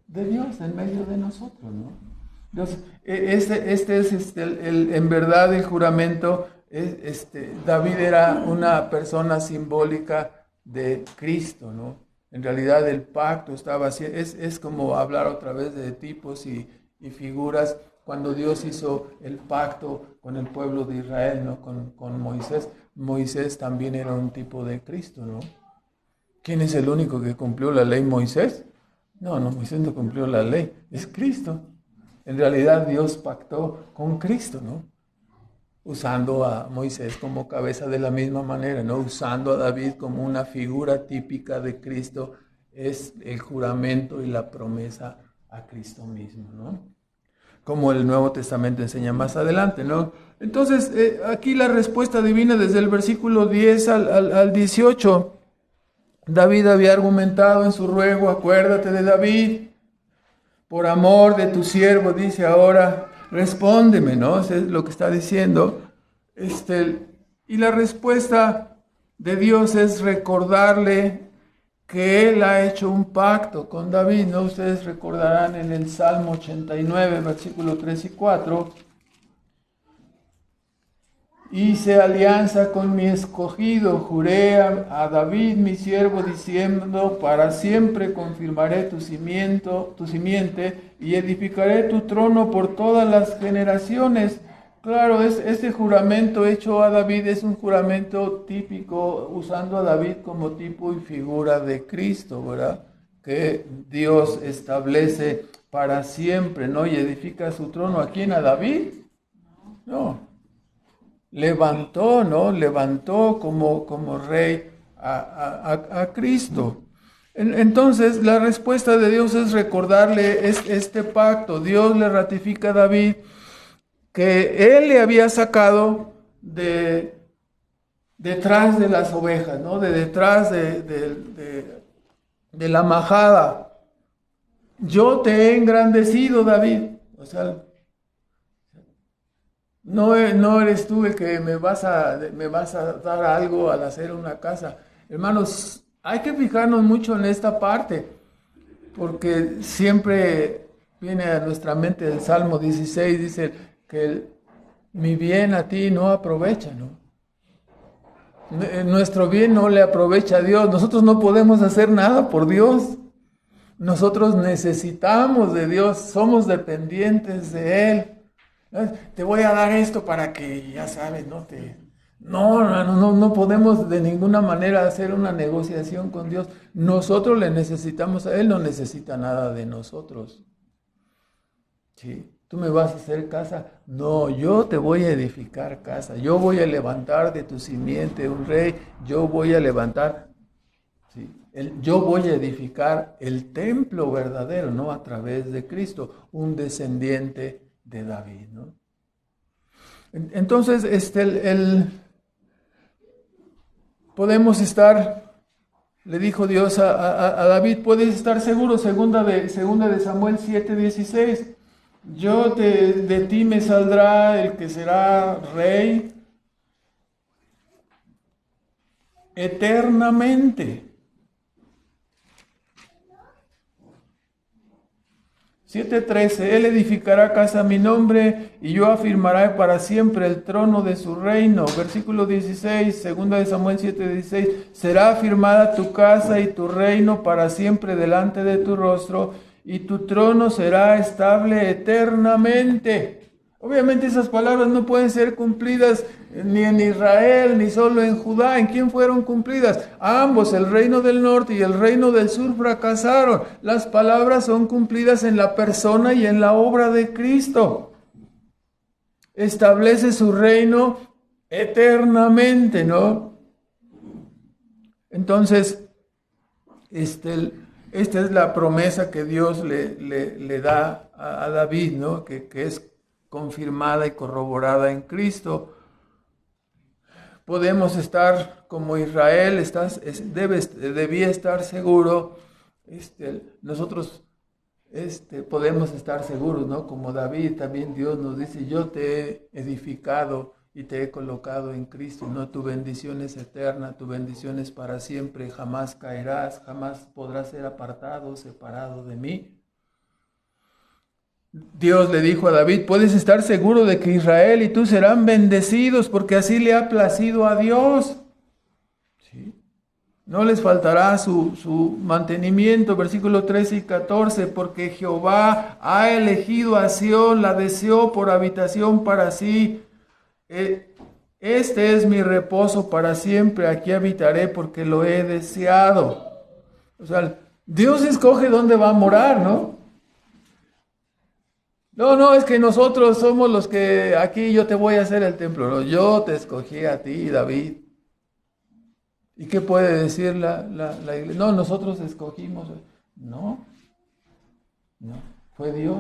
de Dios en medio de nosotros, ¿no? Entonces, este es en verdad el juramento. David era una persona simbólica de Cristo, ¿no? En realidad el pacto estaba así, es como hablar otra vez de tipos y figuras. Cuando Dios hizo el pacto con el pueblo de Israel, ¿no? Con Moisés, Moisés también era un tipo de Cristo, ¿no? ¿Quién es el único que cumplió la ley? ¿Moisés? No, Moisés no cumplió la ley, es Cristo. En realidad Dios pactó con Cristo, ¿no? Usando a Moisés como cabeza de la misma manera, ¿no? Usando a David como una figura típica de Cristo, es el juramento y la promesa a Cristo mismo, ¿no? Como el Nuevo Testamento enseña más adelante, ¿no? Entonces, aquí la respuesta divina desde el versículo 10 al 18. David había argumentado en su ruego, acuérdate de David, por amor de tu siervo, dice ahora, respóndeme, ¿no? Eso es lo que está diciendo. Y la respuesta de Dios es recordarle que Él ha hecho un pacto con David, ¿no? Ustedes recordarán en el Salmo 89, versículos 3 y 4. Hice alianza con mi escogido, juré a David mi siervo, diciendo, para siempre confirmaré tu simiente, y edificaré tu trono por todas las generaciones. Claro, este juramento hecho a David es un juramento típico, usando a David como tipo y figura de Cristo, ¿verdad? Que Dios establece para siempre, ¿no? Y edifica su trono. ¿A quién? ¿A David? No. Levantó como rey a Cristo. Entonces, la respuesta de Dios es recordarle este pacto. Dios le ratifica a David que Él le había sacado detrás de las ovejas, ¿no? Detrás de la majada. Yo te he engrandecido, David. O sea, no eres tú el que me vas a dar algo al hacer una casa. Hermanos, hay que fijarnos mucho en esta parte, porque siempre viene a nuestra mente el Salmo 16, dice que mi bien a ti no aprovecha, ¿no? Nuestro bien no le aprovecha a Dios. Nosotros no podemos hacer nada por Dios. Nosotros necesitamos de Dios, somos dependientes de Él. Te voy a dar esto para que, ya sabes, no podemos de ninguna manera hacer una negociación con Dios. Nosotros le necesitamos a Él, no necesita nada de nosotros. ¿Sí? ¿Tú me vas a hacer casa? No, yo te voy a edificar casa. Yo voy a levantar de tu simiente un rey. Yo voy a levantar, ¿sí? Yo voy a edificar el templo verdadero, ¿no? A través de Cristo, un descendiente de David, ¿no? Entonces, podemos estar, le dijo Dios a David, puedes estar seguro, segunda de Samuel 7:16, de ti me saldrá el que será rey eternamente. 7:13, Él edificará casa a mi nombre y yo afirmaré para siempre el trono de su reino. Versículo 16, segunda de Samuel 7:16, será afirmada tu casa y tu reino para siempre delante de tu rostro y tu trono será estable eternamente. Obviamente esas palabras no pueden ser cumplidas ni en Israel, ni solo en Judá. ¿En quién fueron cumplidas? Ambos, el reino del norte y el reino del sur, fracasaron. Las palabras son cumplidas en la persona y en la obra de Cristo. Establece su reino eternamente, ¿no? Entonces, esta es la promesa que Dios le da a David, ¿no? Que es confirmada y corroborada en Cristo. Podemos estar como Israel, debía estar seguro. Nosotros podemos estar seguros, ¿no? Como David, también Dios nos dice, yo te he edificado y te he colocado en Cristo, ¿no? Tu bendición es eterna, tu bendición es para siempre, jamás caerás, jamás podrás ser apartado, separado de mí. Dios le dijo a David, puedes estar seguro de que Israel y tú serán bendecidos porque así le ha placido a Dios. ¿Sí? No les faltará su mantenimiento, versículos 13 y 14, porque Jehová ha elegido a Sión, la deseó por habitación para sí. Este es mi reposo para siempre, aquí habitaré porque lo he deseado. O sea, Dios escoge dónde va a morar, ¿no? No, es que nosotros somos los que aquí yo te voy a hacer el templo. No, yo te escogí a ti, David. ¿Y qué puede decir la iglesia? No, nosotros escogimos. No, fue Dios.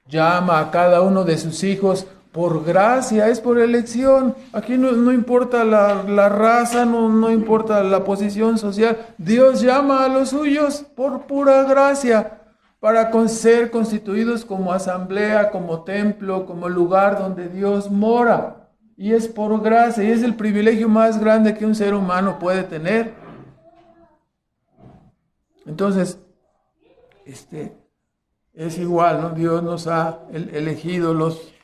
Llama a cada uno de sus hijos por gracia, es por elección. Aquí no importa la raza, no importa la posición social. Dios llama a los suyos por pura gracia, para ser constituidos como asamblea, como templo, como lugar donde Dios mora. Y es por gracia, y es el privilegio más grande que un ser humano puede tener. Entonces, es igual, ¿no? Dios nos ha elegido,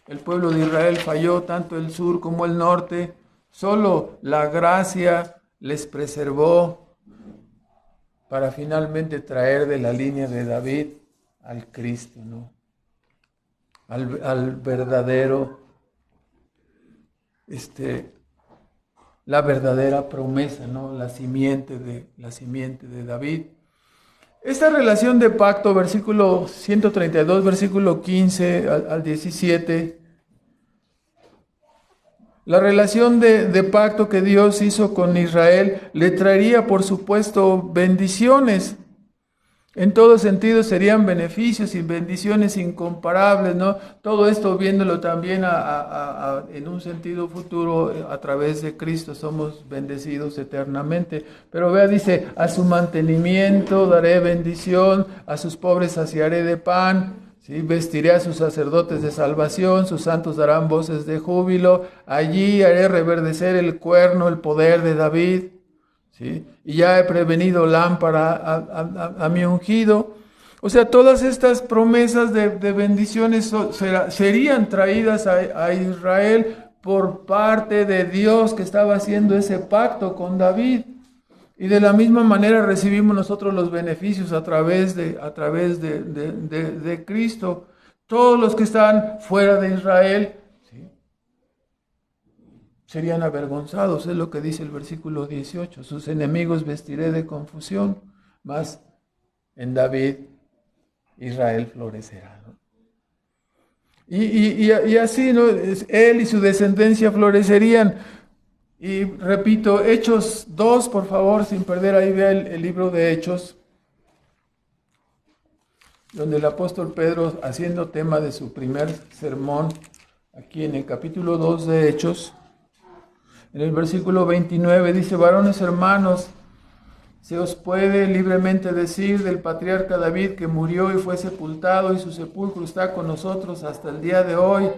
el pueblo de Israel falló, tanto el sur como el norte. Solo la gracia les preservó para finalmente traer de la línea de David al Cristo, ¿no? Al verdadero, la verdadera promesa, ¿no? La simiente de David. Esta relación de pacto, versículo 132, versículo 15 al 17, la relación de pacto que Dios hizo con Israel le traería, por supuesto, bendiciones. En todo sentido serían beneficios y bendiciones incomparables, ¿no? Todo esto viéndolo también en un sentido futuro, a través de Cristo somos bendecidos eternamente. Pero vea, dice, a su mantenimiento daré bendición, a sus pobres saciaré de pan, ¿sí? Vestiré a sus sacerdotes de salvación, sus santos darán voces de júbilo, allí haré reverdecer el cuerno, el poder de David. ¿Sí? Y ya he prevenido lámpara a mi ungido. O sea, todas estas promesas de bendiciones serían traídas a Israel por parte de Dios, que estaba haciendo ese pacto con David. Y de la misma manera recibimos nosotros los beneficios a través de Cristo. Todos los que están fuera de Israel serían avergonzados, es lo que dice el versículo 18. Sus enemigos vestiré de confusión, mas en David Israel florecerá, ¿no? Y así, ¿no? Él y su descendencia florecerían. Y repito, Hechos 2, por favor, sin perder, ahí vea el libro de Hechos, donde el apóstol Pedro, haciendo tema de su primer sermón, aquí en el capítulo 2 de Hechos, en el versículo 29 dice, varones hermanos, se os puede libremente decir del patriarca David que murió y fue sepultado y su sepulcro está con nosotros hasta el día de hoy.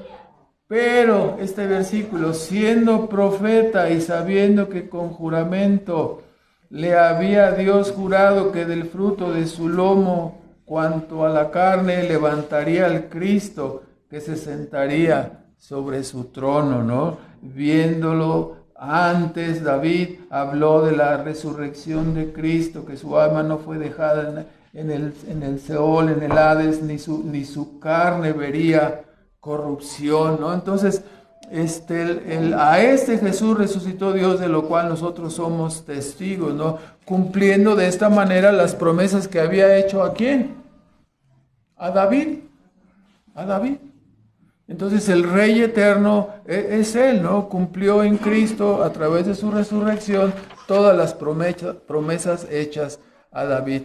Pero este versículo, siendo profeta y sabiendo que con juramento le había Dios jurado que del fruto de su lomo, cuanto a la carne, levantaría al Cristo que se sentaría sobre su trono, ¿no? Viéndolo antes, David habló de la resurrección de Cristo, que su alma no fue dejada en el Seol, en el Hades, ni su carne vería corrupción, ¿no? Entonces, a este Jesús resucitó Dios, de lo cual nosotros somos testigos, ¿no? Cumpliendo de esta manera las promesas que había hecho ¿a quién? A David. Entonces el Rey eterno es Él, ¿no? Cumplió en Cristo, a través de su resurrección, todas las promesas hechas a David.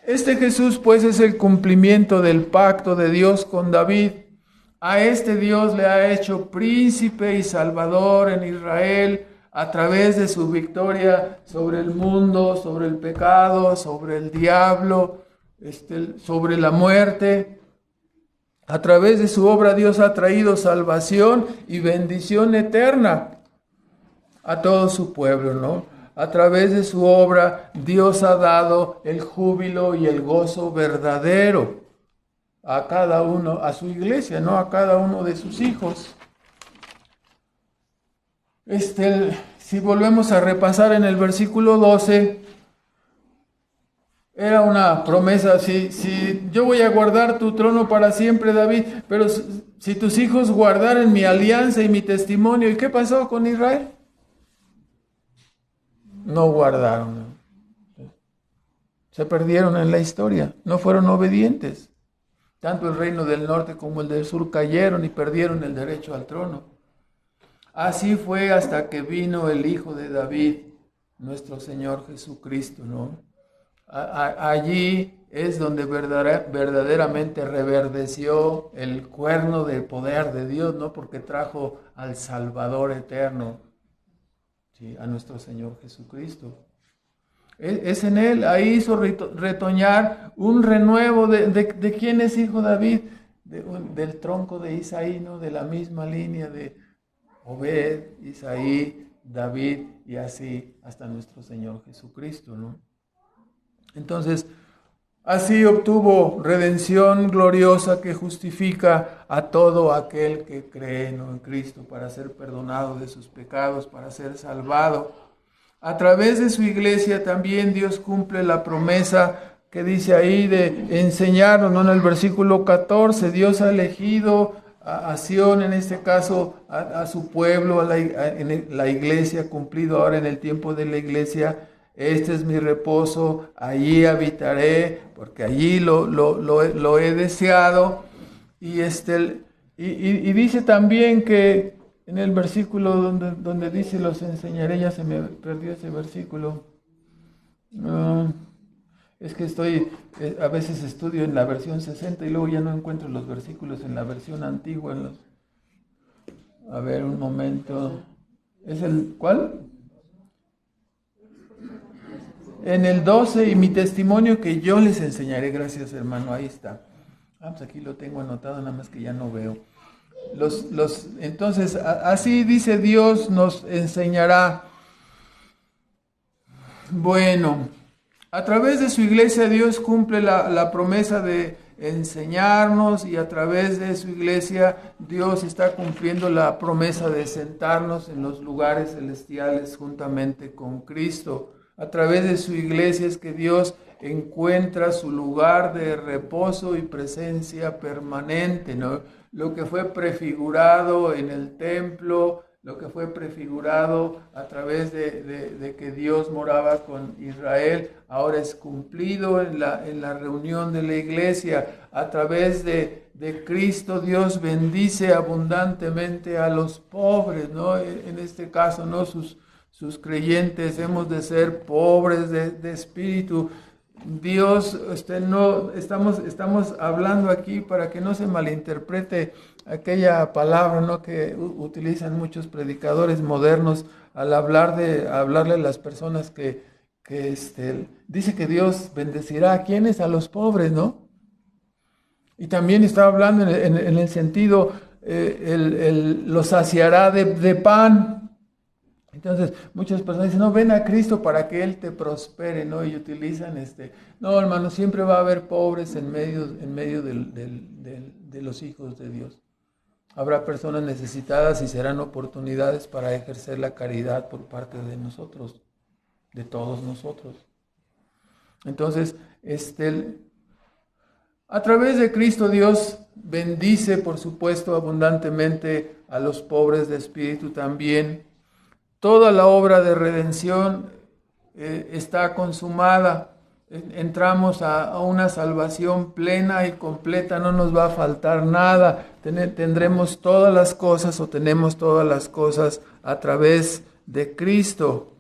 Este Jesús, pues, es el cumplimiento del pacto de Dios con David. A este Dios le ha hecho príncipe y salvador en Israel, a través de su victoria sobre el mundo, sobre el pecado, sobre el diablo, sobre la muerte. A través de su obra Dios ha traído salvación y bendición eterna a todo su pueblo, ¿no? A través de su obra Dios ha dado el júbilo y el gozo verdadero a cada uno, a su iglesia, ¿no? A cada uno de sus hijos. Si volvemos a repasar en el versículo 12, era una promesa, si yo voy a guardar tu trono para siempre, David, pero si tus hijos guardaren mi alianza y mi testimonio, ¿y qué pasó con Israel? No guardaron. Se perdieron en la historia, no fueron obedientes. Tanto el reino del norte como el del sur cayeron y perdieron el derecho al trono. Así fue hasta que vino el Hijo de David, nuestro Señor Jesucristo, ¿no? Allí es donde verdaderamente reverdeció el cuerno del poder de Dios, ¿no? Porque trajo al Salvador eterno, ¿sí? A nuestro Señor Jesucristo. Es en Él, ahí hizo retoñar un renuevo de quién es hijo David, del tronco de Isaí, ¿no? De la misma línea de Obed, Isaí, David y así hasta nuestro Señor Jesucristo, ¿no? Entonces, así obtuvo redención gloriosa que justifica a todo aquel que cree, ¿no? En Cristo para ser perdonado de sus pecados, para ser salvado. A través de su iglesia también Dios cumple la promesa que dice ahí de enseñarnos, ¿no? En el versículo 14, Dios ha elegido a Sión, en este caso a su pueblo, en la iglesia, cumplido ahora en el tiempo de la iglesia. Este es mi reposo, allí habitaré, porque allí lo he deseado. Y dice también que en el versículo donde dice los enseñaré, ya se me perdió ese versículo. Es que a veces estudio en la versión 60 y luego ya no encuentro los versículos en la versión antigua. A ver, un momento. ¿Es el cuál? En el 12, y mi testimonio que yo les enseñaré. Gracias, hermano, ahí está. Pues aquí lo tengo anotado, nada más que ya no veo. Entonces, así dice Dios, nos enseñará. Bueno, a través de su iglesia Dios cumple la promesa de enseñarnos, y a través de su iglesia Dios está cumpliendo la promesa de sentarnos en los lugares celestiales juntamente con Cristo. A través de su iglesia es que Dios encuentra su lugar de reposo y presencia permanente, ¿no? Lo que fue prefigurado en el templo, lo que fue prefigurado a través de que Dios moraba con Israel, ahora es cumplido en la reunión de la iglesia. A través de Cristo Dios bendice abundantemente a los pobres, ¿no? En este caso, ¿no? Sus creyentes hemos de ser pobres de espíritu. Dios, no estamos hablando aquí para que no se malinterprete aquella palabra, ¿no? Que utilizan muchos predicadores modernos al hablarle a las personas que dice que Dios bendecirá a quienes, a los pobres, ¿no? Y también está hablando en el sentido, los saciará de pan. Entonces, muchas personas dicen, no, ven a Cristo para que Él te prospere, ¿no? Y utilizan no, hermano, siempre va a haber pobres en medio de los hijos de Dios. Habrá personas necesitadas y serán oportunidades para ejercer la caridad por parte de nosotros, de todos nosotros. Entonces, a través de Cristo Dios bendice, por supuesto, abundantemente a los pobres de espíritu también. Toda la obra de redención está consumada. Entramos a una salvación plena y completa, no nos va a faltar nada. Tendremos todas las cosas, o tenemos todas las cosas a través de Cristo.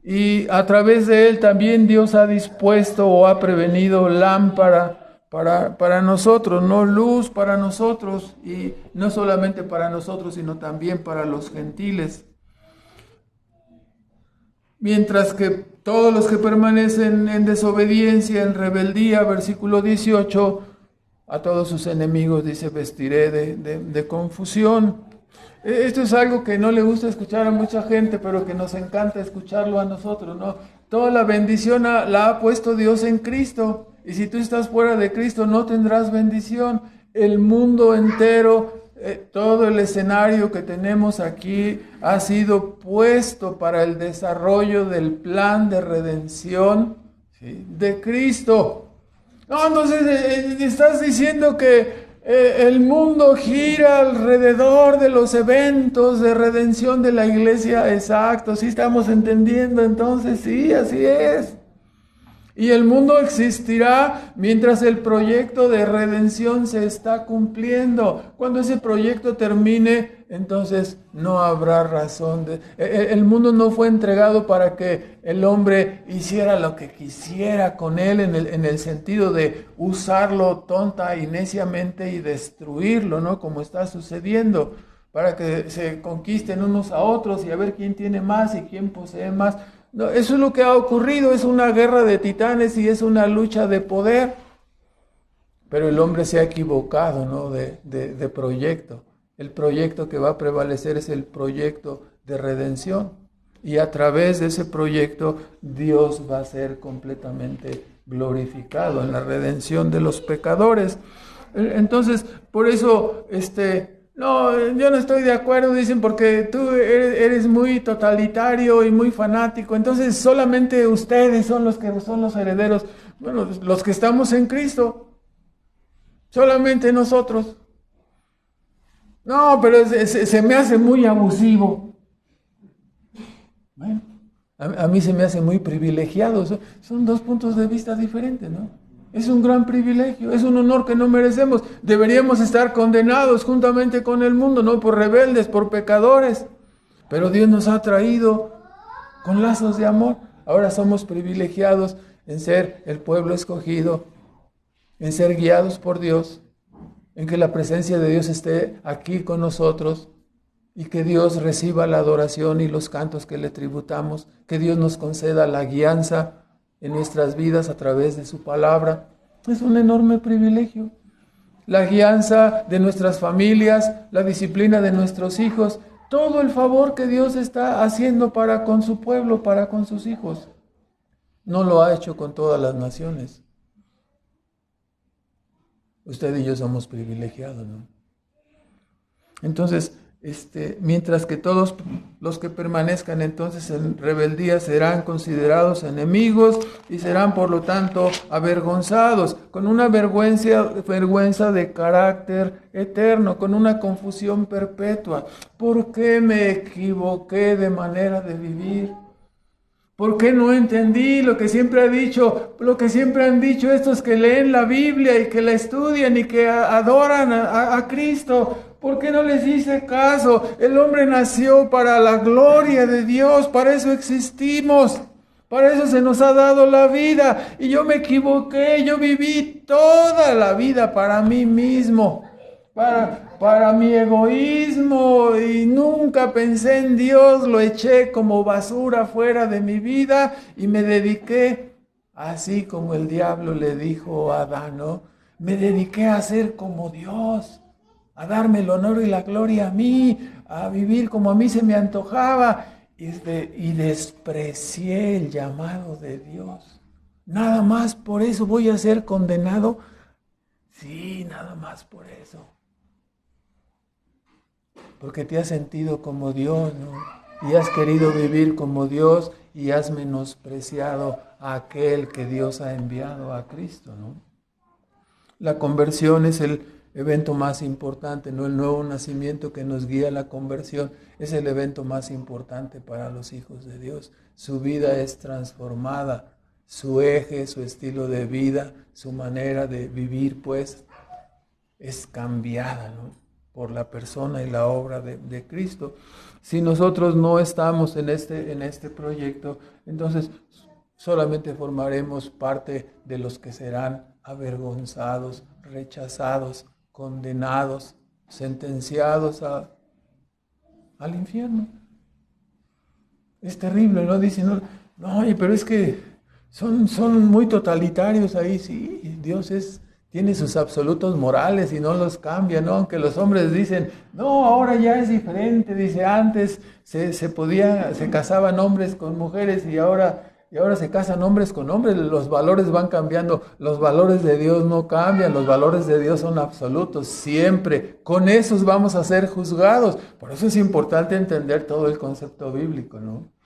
Y a través de Él también Dios ha dispuesto o ha prevenido lámpara para nosotros, no luz para nosotros, y no solamente para nosotros, sino también para los gentiles. Mientras que todos los que permanecen en desobediencia, en rebeldía, versículo 18, A todos sus enemigos, dice, vestiré de confusión. Esto es algo que no le gusta escuchar a mucha gente, pero que nos encanta escucharlo a nosotros, ¿no? Toda la bendición la ha puesto Dios en Cristo. Y si tú estás fuera de Cristo, no tendrás bendición. El mundo entero, todo el escenario que tenemos aquí ha sido puesto para el desarrollo del plan de redención, ¿sí?, de Cristo. No, entonces estás diciendo que el mundo gira alrededor de los eventos de redención de la iglesia. Exacto, sí estamos entendiendo, entonces sí, así es. Y el mundo existirá mientras el proyecto de redención se está cumpliendo. Cuando ese proyecto termine, entonces no habrá razón de... El mundo no fue entregado para que el hombre hiciera lo que quisiera con él en el sentido de usarlo tonta y neciamente y destruirlo, ¿no? Como está sucediendo, para que se conquisten unos a otros y a ver quién tiene más y quién posee más. No, eso es lo que ha ocurrido, es una guerra de titanes y es una lucha de poder. Pero el hombre se ha equivocado, ¿no?, de proyecto. El proyecto que va a prevalecer es el proyecto de redención. Y a través de ese proyecto Dios va a ser completamente glorificado en la redención de los pecadores. Entonces, por eso, no, yo no estoy de acuerdo, dicen, porque tú eres muy totalitario y muy fanático, entonces solamente ustedes son los que son los herederos. Bueno, los que estamos en Cristo, solamente nosotros. No, pero se me hace muy abusivo. Bueno, a mí se me hace muy privilegiado. Son dos puntos de vista diferentes, ¿no? Es un gran privilegio, es un honor que no merecemos. Deberíamos estar condenados juntamente con el mundo, no por rebeldes, por pecadores. Pero Dios nos ha traído con lazos de amor. Ahora somos privilegiados en ser el pueblo escogido, en ser guiados por Dios, en que la presencia de Dios esté aquí con nosotros y que Dios reciba la adoración y los cantos que le tributamos, que Dios nos conceda la guianza en nuestras vidas a través de su palabra. Es un enorme privilegio. La guianza de nuestras familias, la disciplina de nuestros hijos, todo el favor que Dios está haciendo para con su pueblo, para con sus hijos. No lo ha hecho con todas las naciones. Usted y yo somos privilegiados, ¿no? Entonces, mientras que todos los que permanezcan entonces en rebeldía serán considerados enemigos y serán por lo tanto avergonzados, con una vergüenza de carácter eterno, con una confusión perpetua. ¿Por qué me equivoqué de manera de vivir? ¿Por qué no entendí lo que siempre han dicho estos que leen la Biblia y que la estudian y que adoran a Cristo? ¿Por qué no les hice caso? El hombre nació para la gloria de Dios, para eso existimos, para eso se nos ha dado la vida. Y yo me equivoqué, yo viví toda la vida para mí mismo, para mi egoísmo, y nunca pensé en Dios, lo eché como basura fuera de mi vida y me dediqué, así como el diablo le dijo a Adán, ¿no? Me dediqué a ser como Dios, a darme el honor y la gloria a mí, a vivir como a mí se me antojaba, y desprecié el llamado de Dios. Nada más por eso voy a ser condenado. Sí, nada más por eso. Porque te has sentido como Dios, ¿no? Y has querido vivir como Dios y has menospreciado a aquel que Dios ha enviado, a Cristo, ¿no? La conversión es el evento más importante, ¿no? El nuevo nacimiento que nos guía a la conversión es el evento más importante para los hijos de Dios. Su vida es transformada, su eje, su estilo de vida, su manera de vivir, pues, es cambiada, ¿no?, por la persona y la obra de Cristo. Si nosotros no estamos en este proyecto, entonces solamente formaremos parte de los que serán avergonzados, rechazados, condenados, sentenciados al infierno. Es terrible, ¿no? Dicen, no, oye, pero es que son muy totalitarios ahí. Sí, Dios tiene sus absolutos morales y no los cambia, ¿no? Aunque los hombres dicen, no, ahora ya es diferente, dice, antes se casaban hombres con mujeres y ahora se casan hombres con hombres, los valores van cambiando, los valores de Dios no cambian, los valores de Dios son absolutos, siempre, con esos vamos a ser juzgados. Por eso es importante entender todo el concepto bíblico, ¿no?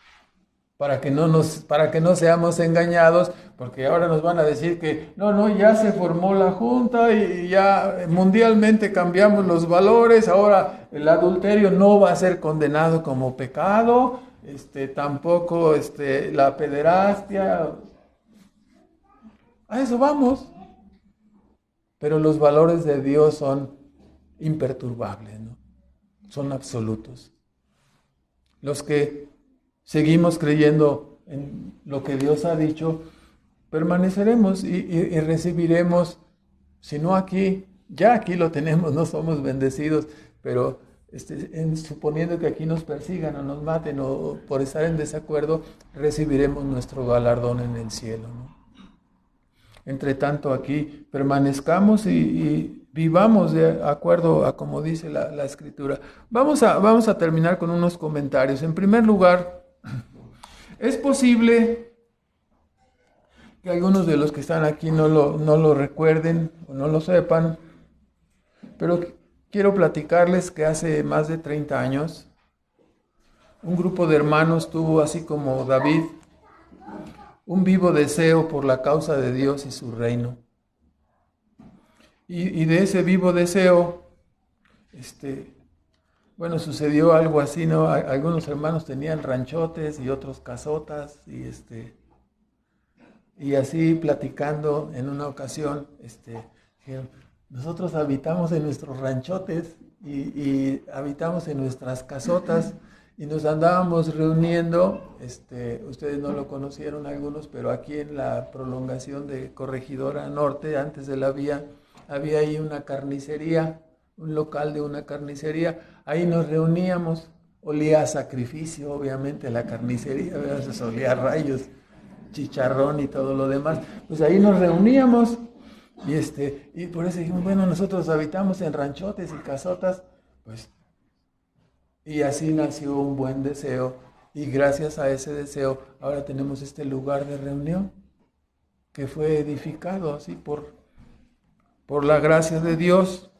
Para que no seamos engañados, porque ahora nos van a decir que no, ya se formó la junta y ya mundialmente cambiamos los valores, ahora el adulterio no va a ser condenado como pecado, tampoco la pederastia. A eso vamos. Pero los valores de Dios son imperturbables, ¿no? Son absolutos. Los que seguimos creyendo en lo que Dios ha dicho, permaneceremos y recibiremos, si no aquí, ya aquí lo tenemos, no somos bendecidos, pero suponiendo que aquí nos persigan o nos maten o por estar en desacuerdo, recibiremos nuestro galardón en el cielo, ¿no? Entre tanto aquí permanezcamos y vivamos de acuerdo a como dice la Escritura. Vamos a terminar con unos comentarios. En primer lugar, es posible que algunos de los que están aquí no lo recuerden o no lo sepan, pero quiero platicarles que hace más de 30 años un grupo de hermanos tuvo, así como David, un vivo deseo por la causa de Dios y su reino. Y de ese vivo deseo, sucedió algo así, ¿no? Algunos hermanos tenían ranchotes y otros casotas y así platicando en una ocasión, dijeron, nosotros habitamos en nuestros ranchotes y habitamos en nuestras casotas y nos andábamos reuniendo, ustedes no lo conocieron algunos, pero aquí en la prolongación de Corregidora Norte, antes de la vía, había ahí una carnicería, un local de una carnicería, ahí nos reuníamos, olía a sacrificio, obviamente la carnicería, a veces olía a rayos, chicharrón y todo lo demás, pues ahí nos reuníamos y por eso dijimos, bueno, nosotros habitamos en ranchotes y casotas, pues, y así nació un buen deseo y gracias a ese deseo ahora tenemos este lugar de reunión que fue edificado así por la gracia de Dios.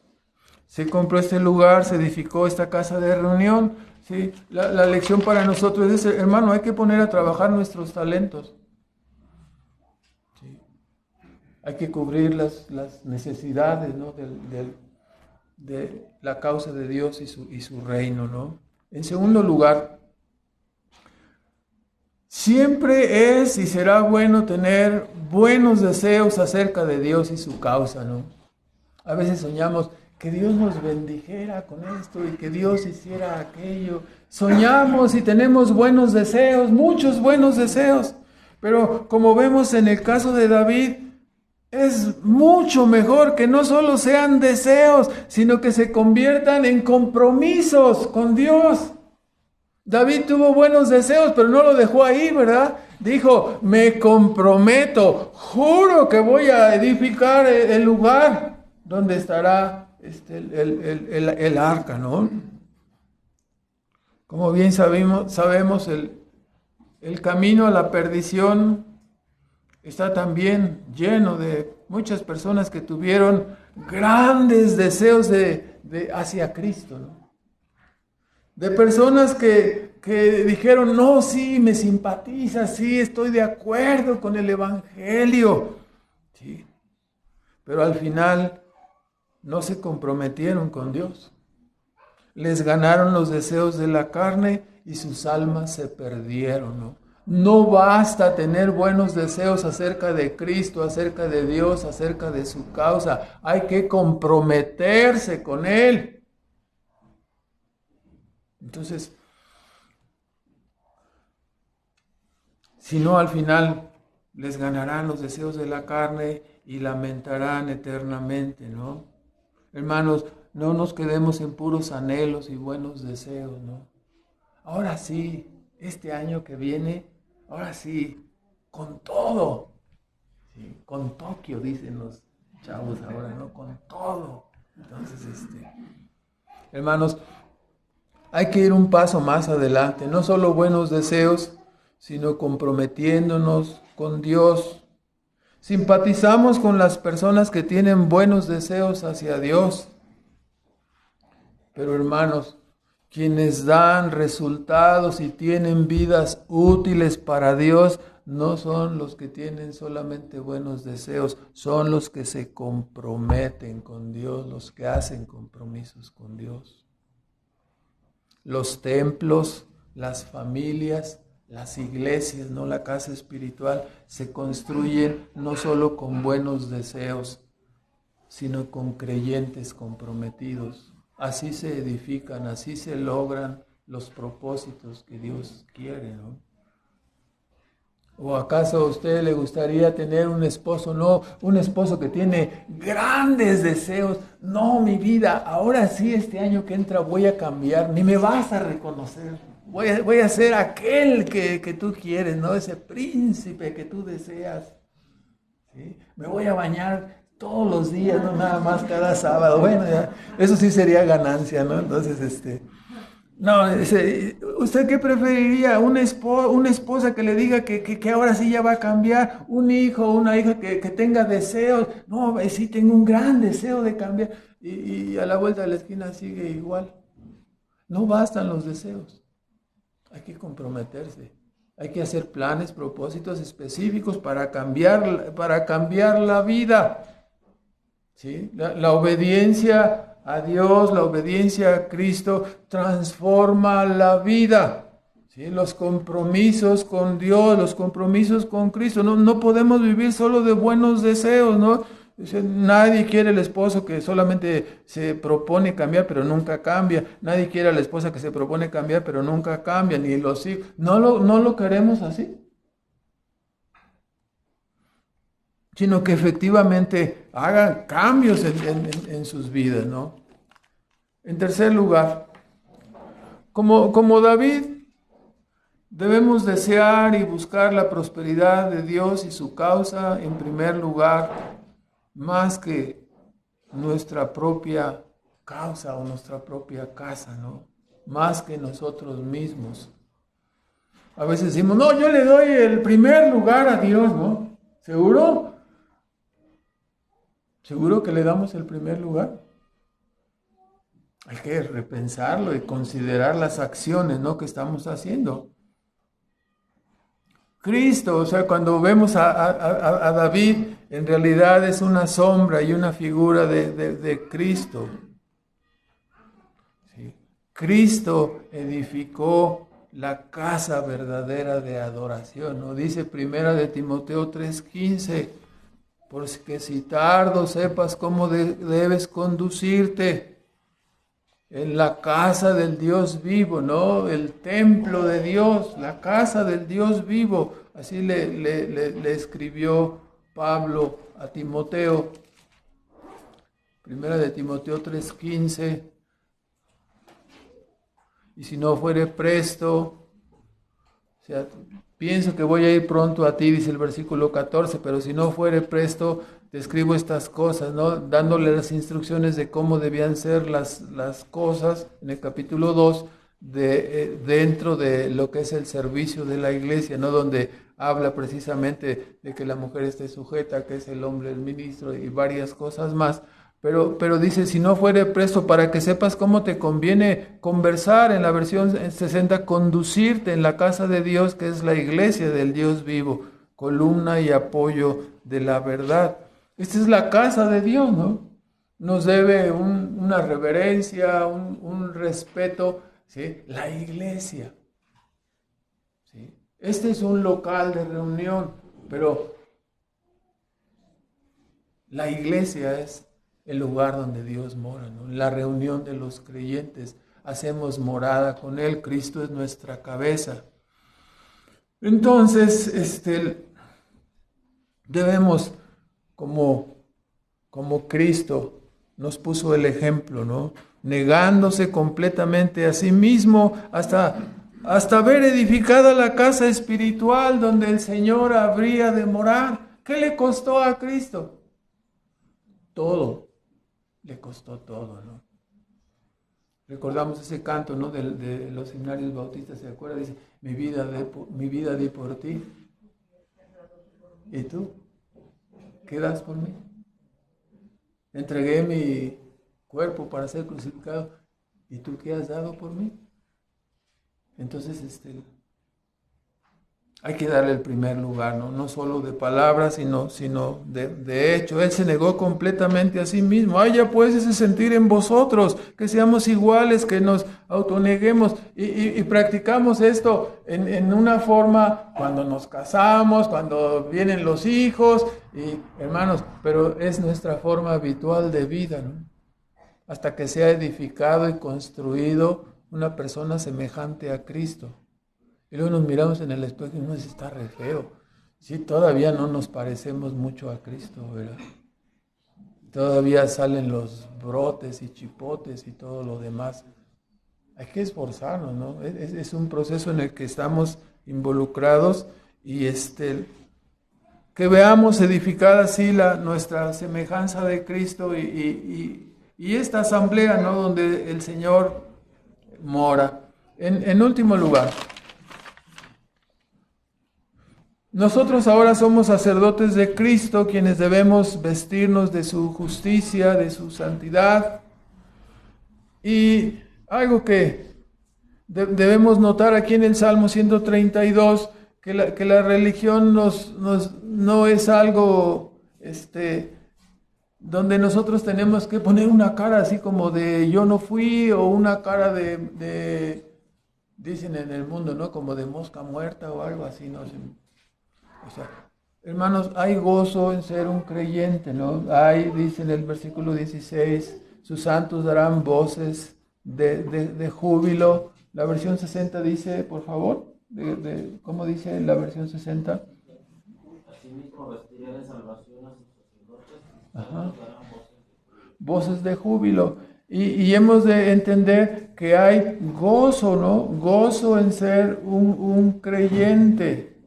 Se compró este lugar, se edificó esta casa de reunión. ¿Sí? La lección para nosotros es, hermano, hay que poner a trabajar nuestros talentos. ¿Sí? Hay que cubrir las necesidades, ¿no? de la causa de Dios y su reino, ¿no? En segundo lugar, siempre es y será bueno tener buenos deseos acerca de Dios y su causa, ¿no? A veces soñamos que Dios nos bendijera con esto y que Dios hiciera aquello. Soñamos y tenemos buenos deseos, muchos buenos deseos. Pero como vemos en el caso de David, es mucho mejor que no solo sean deseos, sino que se conviertan en compromisos con Dios. David tuvo buenos deseos, pero no lo dejó ahí, ¿verdad? Dijo, me comprometo, juro que voy a edificar el lugar donde estará el arca, ¿no? Como bien sabemos el camino a la perdición está también lleno de muchas personas que tuvieron grandes deseos hacia Cristo, ¿no? De personas que dijeron, no, sí, me simpatiza, sí, estoy de acuerdo con el Evangelio, sí, pero al final no se comprometieron con Dios. Les ganaron los deseos de la carne y sus almas se perdieron, ¿no? No basta tener buenos deseos acerca de Cristo, acerca de Dios, acerca de su causa. Hay que comprometerse con Él. Entonces, si no, al final les ganarán los deseos de la carne y lamentarán eternamente, ¿no? Hermanos, no nos quedemos en puros anhelos y buenos deseos, ¿no? Ahora sí, este año que viene, ahora sí, con todo, ¿sí? Con Tokio, dicen chavos ahora, ¿no? Con todo. Entonces, hermanos, hay que ir un paso más adelante, no solo buenos deseos, sino comprometiéndonos con Dios. Simpatizamos con las personas que tienen buenos deseos hacia Dios. Pero hermanos, quienes dan resultados y tienen vidas útiles para Dios, no son los que tienen solamente buenos deseos, son los que se comprometen con Dios, los que hacen compromisos con Dios. Los templos, las familias, las iglesias, no la casa espiritual, se construyen no solo con buenos deseos, sino con creyentes comprometidos. Así se edifican, así se logran los propósitos que Dios quiere, ¿no? ¿O acaso a usted le gustaría tener un esposo? No, un esposo que tiene grandes deseos. No, mi vida, ahora sí este año que entra voy a cambiar, ni me vas a reconocer. Voy a ser aquel que tú quieres, ¿no? Ese príncipe que tú deseas. ¿Sí? Me voy a bañar todos los días, no nada más cada sábado. Bueno, ya, eso sí sería ganancia, ¿no? Entonces, no, ¿usted qué preferiría? ¿Una esposa que le diga que ahora sí ya va a cambiar? ¿Un hijo o una hija que tenga deseos? No, sí tengo un gran deseo de cambiar. Y a la vuelta de la esquina sigue igual. No bastan los deseos. Hay que comprometerse. Hay que hacer planes, propósitos específicos para cambiar la vida. ¿Sí? La obediencia a Dios, la obediencia a Cristo transforma la vida. ¿Sí? Los compromisos con Dios, los compromisos con Cristo. No podemos vivir solo de buenos deseos, ¿no? Nadie quiere el esposo que solamente se propone cambiar pero nunca cambia. Nadie quiere a la esposa que se propone cambiar pero nunca cambia, ni los hijos. No lo queremos así. Sino que efectivamente hagan cambios en sus vidas, ¿no? En tercer lugar, como David, debemos desear y buscar la prosperidad de Dios y su causa en primer lugar, más que nuestra propia causa o nuestra propia casa, ¿no? Más que nosotros mismos. A veces decimos, no, yo le doy el primer lugar a Dios, ¿no? ¿Seguro? ¿Seguro que le damos el primer lugar? Hay que repensarlo y considerar las acciones, ¿no?, que estamos haciendo. Cristo, o sea, cuando vemos a David, en realidad es una sombra y una figura de Cristo. ¿Sí? Cristo edificó la casa verdadera de adoración, ¿no? Dice Primera de Timoteo 3:15, porque si tardo sepas cómo debes conducirte en la casa del Dios vivo, ¿no? El templo de Dios, la casa del Dios vivo. Así le escribió Pablo a Timoteo. Primera de Timoteo 3:15. Y si no fuere presto, o sea, pienso que voy a ir pronto a ti, dice el versículo 14, pero si no fuere presto, te escribo estas cosas, ¿no? Dándole las instrucciones de cómo debían ser las cosas en el capítulo 2, dentro de lo que es el servicio de la iglesia, ¿no? Donde habla precisamente de que la mujer esté sujeta, que es el hombre el ministro y varias cosas más. Pero dice, si no fuere presto, para que sepas cómo te conviene conversar, en la versión 60, conducirte en la casa de Dios, que es la iglesia del Dios vivo, columna y apoyo de la verdad. Esta es la casa de Dios, ¿no? Nos debe una reverencia, un respeto, ¿sí? La iglesia, ¿sí? Este es un local de reunión, pero la iglesia es el lugar donde Dios mora, ¿no? La reunión de los creyentes, hacemos morada con Él, Cristo es nuestra cabeza. Entonces, debemos, como Cristo nos puso el ejemplo, ¿no? Negándose completamente a sí mismo hasta ver edificada la casa espiritual donde el Señor habría de morar. ¿Qué le costó a Cristo? todo, le costó todo, ¿no? Recordamos ese canto, ¿no? De los seminarios bautistas, ¿se acuerda? Dice, mi vida di por ti. ¿Y tú? ¿Qué das por mí? Entregué mi cuerpo para ser crucificado. ¿Y tú qué has dado por mí? Entonces, hay que darle el primer lugar, ¿no? No solo de palabras, sino de hecho. Él se negó completamente a sí mismo. Haya pues ese sentir en vosotros, que seamos iguales, que nos autoneguemos y practicamos esto en una forma cuando nos casamos, cuando vienen los hijos, y hermanos, pero es nuestra forma habitual de vida, ¿no? Hasta que sea edificado y construido una persona semejante a Cristo. Y luego nos miramos en el espejo y nos está re feo. Sí, todavía no nos parecemos mucho a Cristo, ¿verdad? Todavía salen los brotes y chipotes y todo lo demás. Hay que esforzarnos, ¿no? Es un proceso en el que estamos involucrados y que veamos edificada así nuestra semejanza de Cristo y esta asamblea, ¿no? Donde el Señor mora. En último lugar, nosotros ahora somos sacerdotes de Cristo, quienes debemos vestirnos de su justicia, de su santidad. Y algo que debemos notar aquí en el Salmo 132, que la religión no es algo donde nosotros tenemos que poner una cara así como de yo no fui, o una cara de dicen en el mundo, ¿no? Como de mosca muerta o algo así, ¿no? O sea, hermanos, hay gozo en ser un creyente, ¿no? Dice en el versículo 16, sus santos darán voces de júbilo. La versión 60 dice, por favor, ¿cómo dice la versión 60? Asimismo vestiré de salvación a sus sacerdotes, Ajá. Voces de júbilo. Y hemos de entender que hay gozo, ¿no? Gozo en ser un creyente.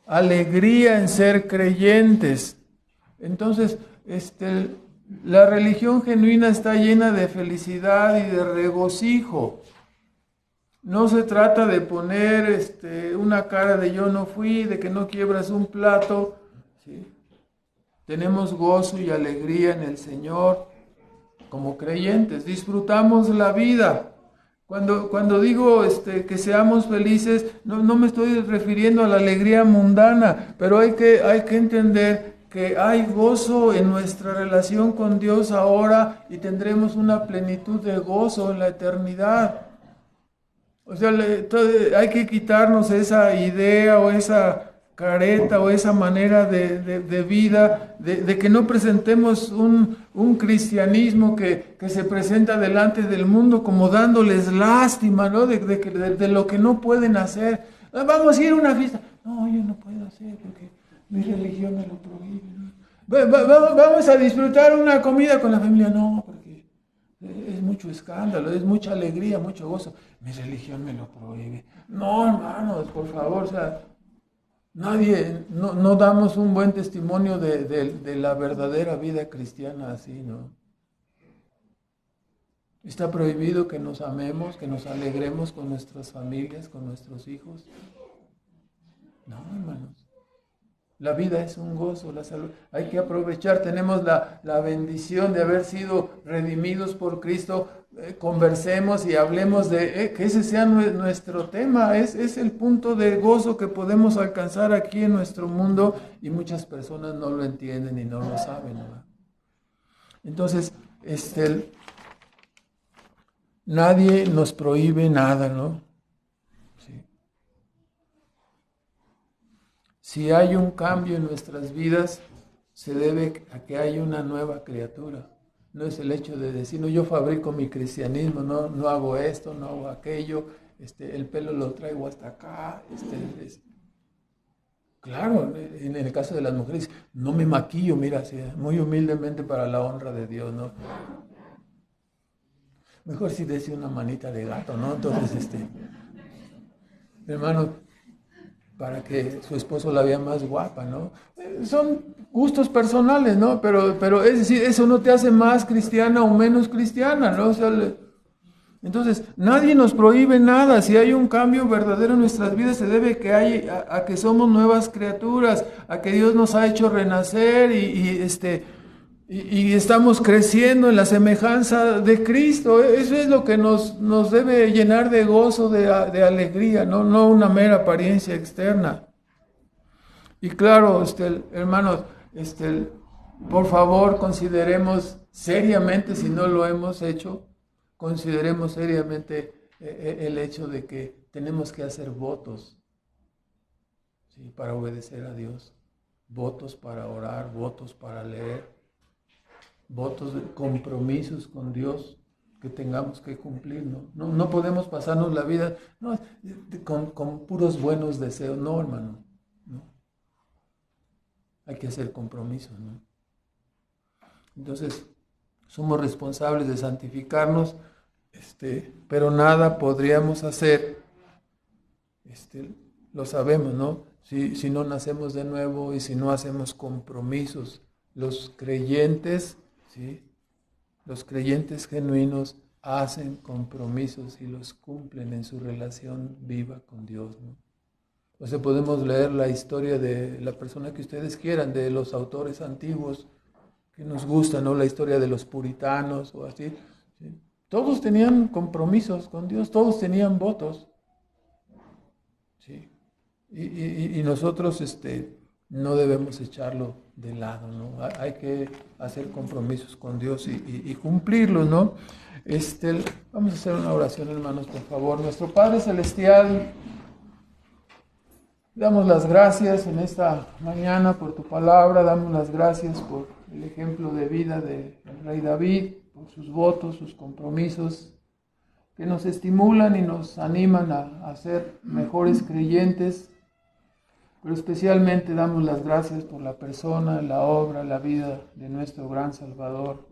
Alegría en ser creyentes. Entonces, la religión genuina está llena de felicidad y de regocijo. No se trata de poner una cara de yo no fui, de que no quiebras un plato, ¿sí? Tenemos gozo y alegría en el Señor como creyentes. Disfrutamos la vida. Cuando digo que seamos felices, no me estoy refiriendo a la alegría mundana, pero hay que entender que hay gozo en nuestra relación con Dios ahora y tendremos una plenitud de gozo en la eternidad. O sea, hay que quitarnos esa idea o esa careta o esa manera de vida, de que no presentemos un cristianismo que se presenta delante del mundo como dándoles lástima, ¿no? De lo que no pueden hacer. Vamos a ir a una fiesta. No, yo no puedo hacer porque mi religión me lo prohíbe, ¿no? Vamos a disfrutar una comida con la familia. No, porque es mucho escándalo, es mucha alegría, mucho gozo. Mi religión me lo prohíbe. No, hermanos, por favor, o sea, no damos un buen testimonio de la verdadera vida cristiana así, ¿no? Está prohibido que nos amemos, que nos alegremos con nuestras familias, con nuestros hijos. No, hermanos. La vida es un gozo, la salud. Hay que aprovechar, tenemos la bendición de haber sido redimidos por Cristo. Conversemos y hablemos de que ese sea nuestro tema. Es el punto de gozo que podemos alcanzar aquí en nuestro mundo y muchas personas no lo entienden y no lo saben, ¿no? Entonces, nadie nos prohíbe nada, ¿no? Si hay un cambio en nuestras vidas, se debe a que hay una nueva criatura. No es el hecho de decir, no, yo fabrico mi cristianismo, no hago esto, no hago aquello, el pelo lo traigo hasta acá. Claro, en el caso de las mujeres, no me maquillo, mira, así, muy humildemente para la honra de Dios, ¿no? Mejor si dese una manita de gato, ¿no? Entonces, hermano, para que su esposo la vea más guapa, ¿no? Son gustos personales, ¿no? Pero es decir, eso no te hace más cristiana o menos cristiana, ¿no? O sea, entonces, nadie nos prohíbe nada. Si hay un cambio verdadero en nuestras vidas, se debe a que somos nuevas criaturas, a que Dios nos ha hecho renacer y estamos creciendo en la semejanza de Cristo. Eso es lo que nos debe llenar de gozo, de alegría, no una mera apariencia externa. Y claro, hermanos, por favor, consideremos seriamente, si no lo hemos hecho, consideremos seriamente el hecho de que tenemos que hacer votos, ¿sí?, para obedecer a Dios, votos para orar, votos para leer, votos de compromisos con Dios que tengamos que cumplir, ¿no? No podemos pasarnos la vida con puros buenos deseos, no, hermano, no. Hay que hacer compromisos, ¿no? Entonces, somos responsables de santificarnos, pero nada podríamos hacer, lo sabemos, ¿no? Si no nacemos de nuevo y si no hacemos compromisos. Los creyentes, ¿sí?, los creyentes genuinos hacen compromisos y los cumplen en su relación viva con Dios, ¿no? O sea, podemos leer la historia de la persona que ustedes quieran, de los autores antiguos que nos gustan, ¿no? La historia de los puritanos o así, ¿sí? Todos tenían compromisos con Dios, todos tenían votos, ¿sí? Y nosotros no debemos echarlo de lado, ¿no? Hay que hacer compromisos con Dios y cumplirlos, ¿no? Vamos a hacer una oración, hermanos, por favor. Nuestro Padre Celestial, damos las gracias en esta mañana por tu palabra, damos las gracias por el ejemplo de vida del rey David, por sus votos, sus compromisos, que nos estimulan y nos animan a ser mejores creyentes, pero especialmente damos las gracias por la persona, la obra, la vida de nuestro gran Salvador,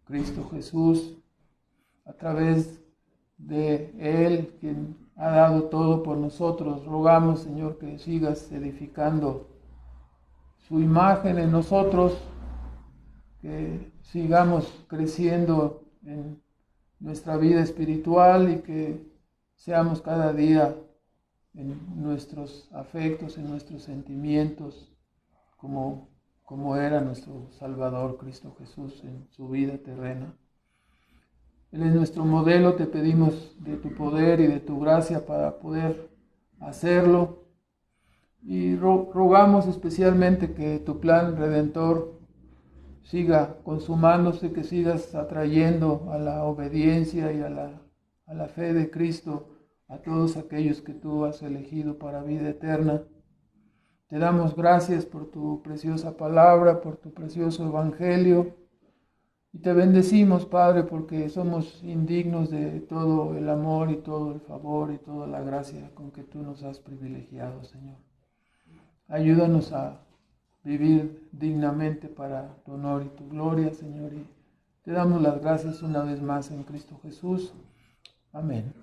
Cristo Jesús, a través de Él, quien ha dado todo por nosotros. Rogamos, Señor, que sigas edificando su imagen en nosotros, que sigamos creciendo en nuestra vida espiritual y que seamos cada día en nuestros afectos, en nuestros sentimientos, como era nuestro Salvador Cristo Jesús en su vida terrena. Él es nuestro modelo, te pedimos de tu poder y de tu gracia para poder hacerlo. Y rogamos especialmente que tu plan redentor siga consumándose, que sigas atrayendo a la obediencia y a la fe de Cristo a todos aquellos que tú has elegido para vida eterna. Te damos gracias por tu preciosa palabra, por tu precioso evangelio. Y te bendecimos, Padre, porque somos indignos de todo el amor y todo el favor y toda la gracia con que tú nos has privilegiado, Señor. Ayúdanos a vivir dignamente para tu honor y tu gloria, Señor. Y te damos las gracias una vez más en Cristo Jesús. Amén.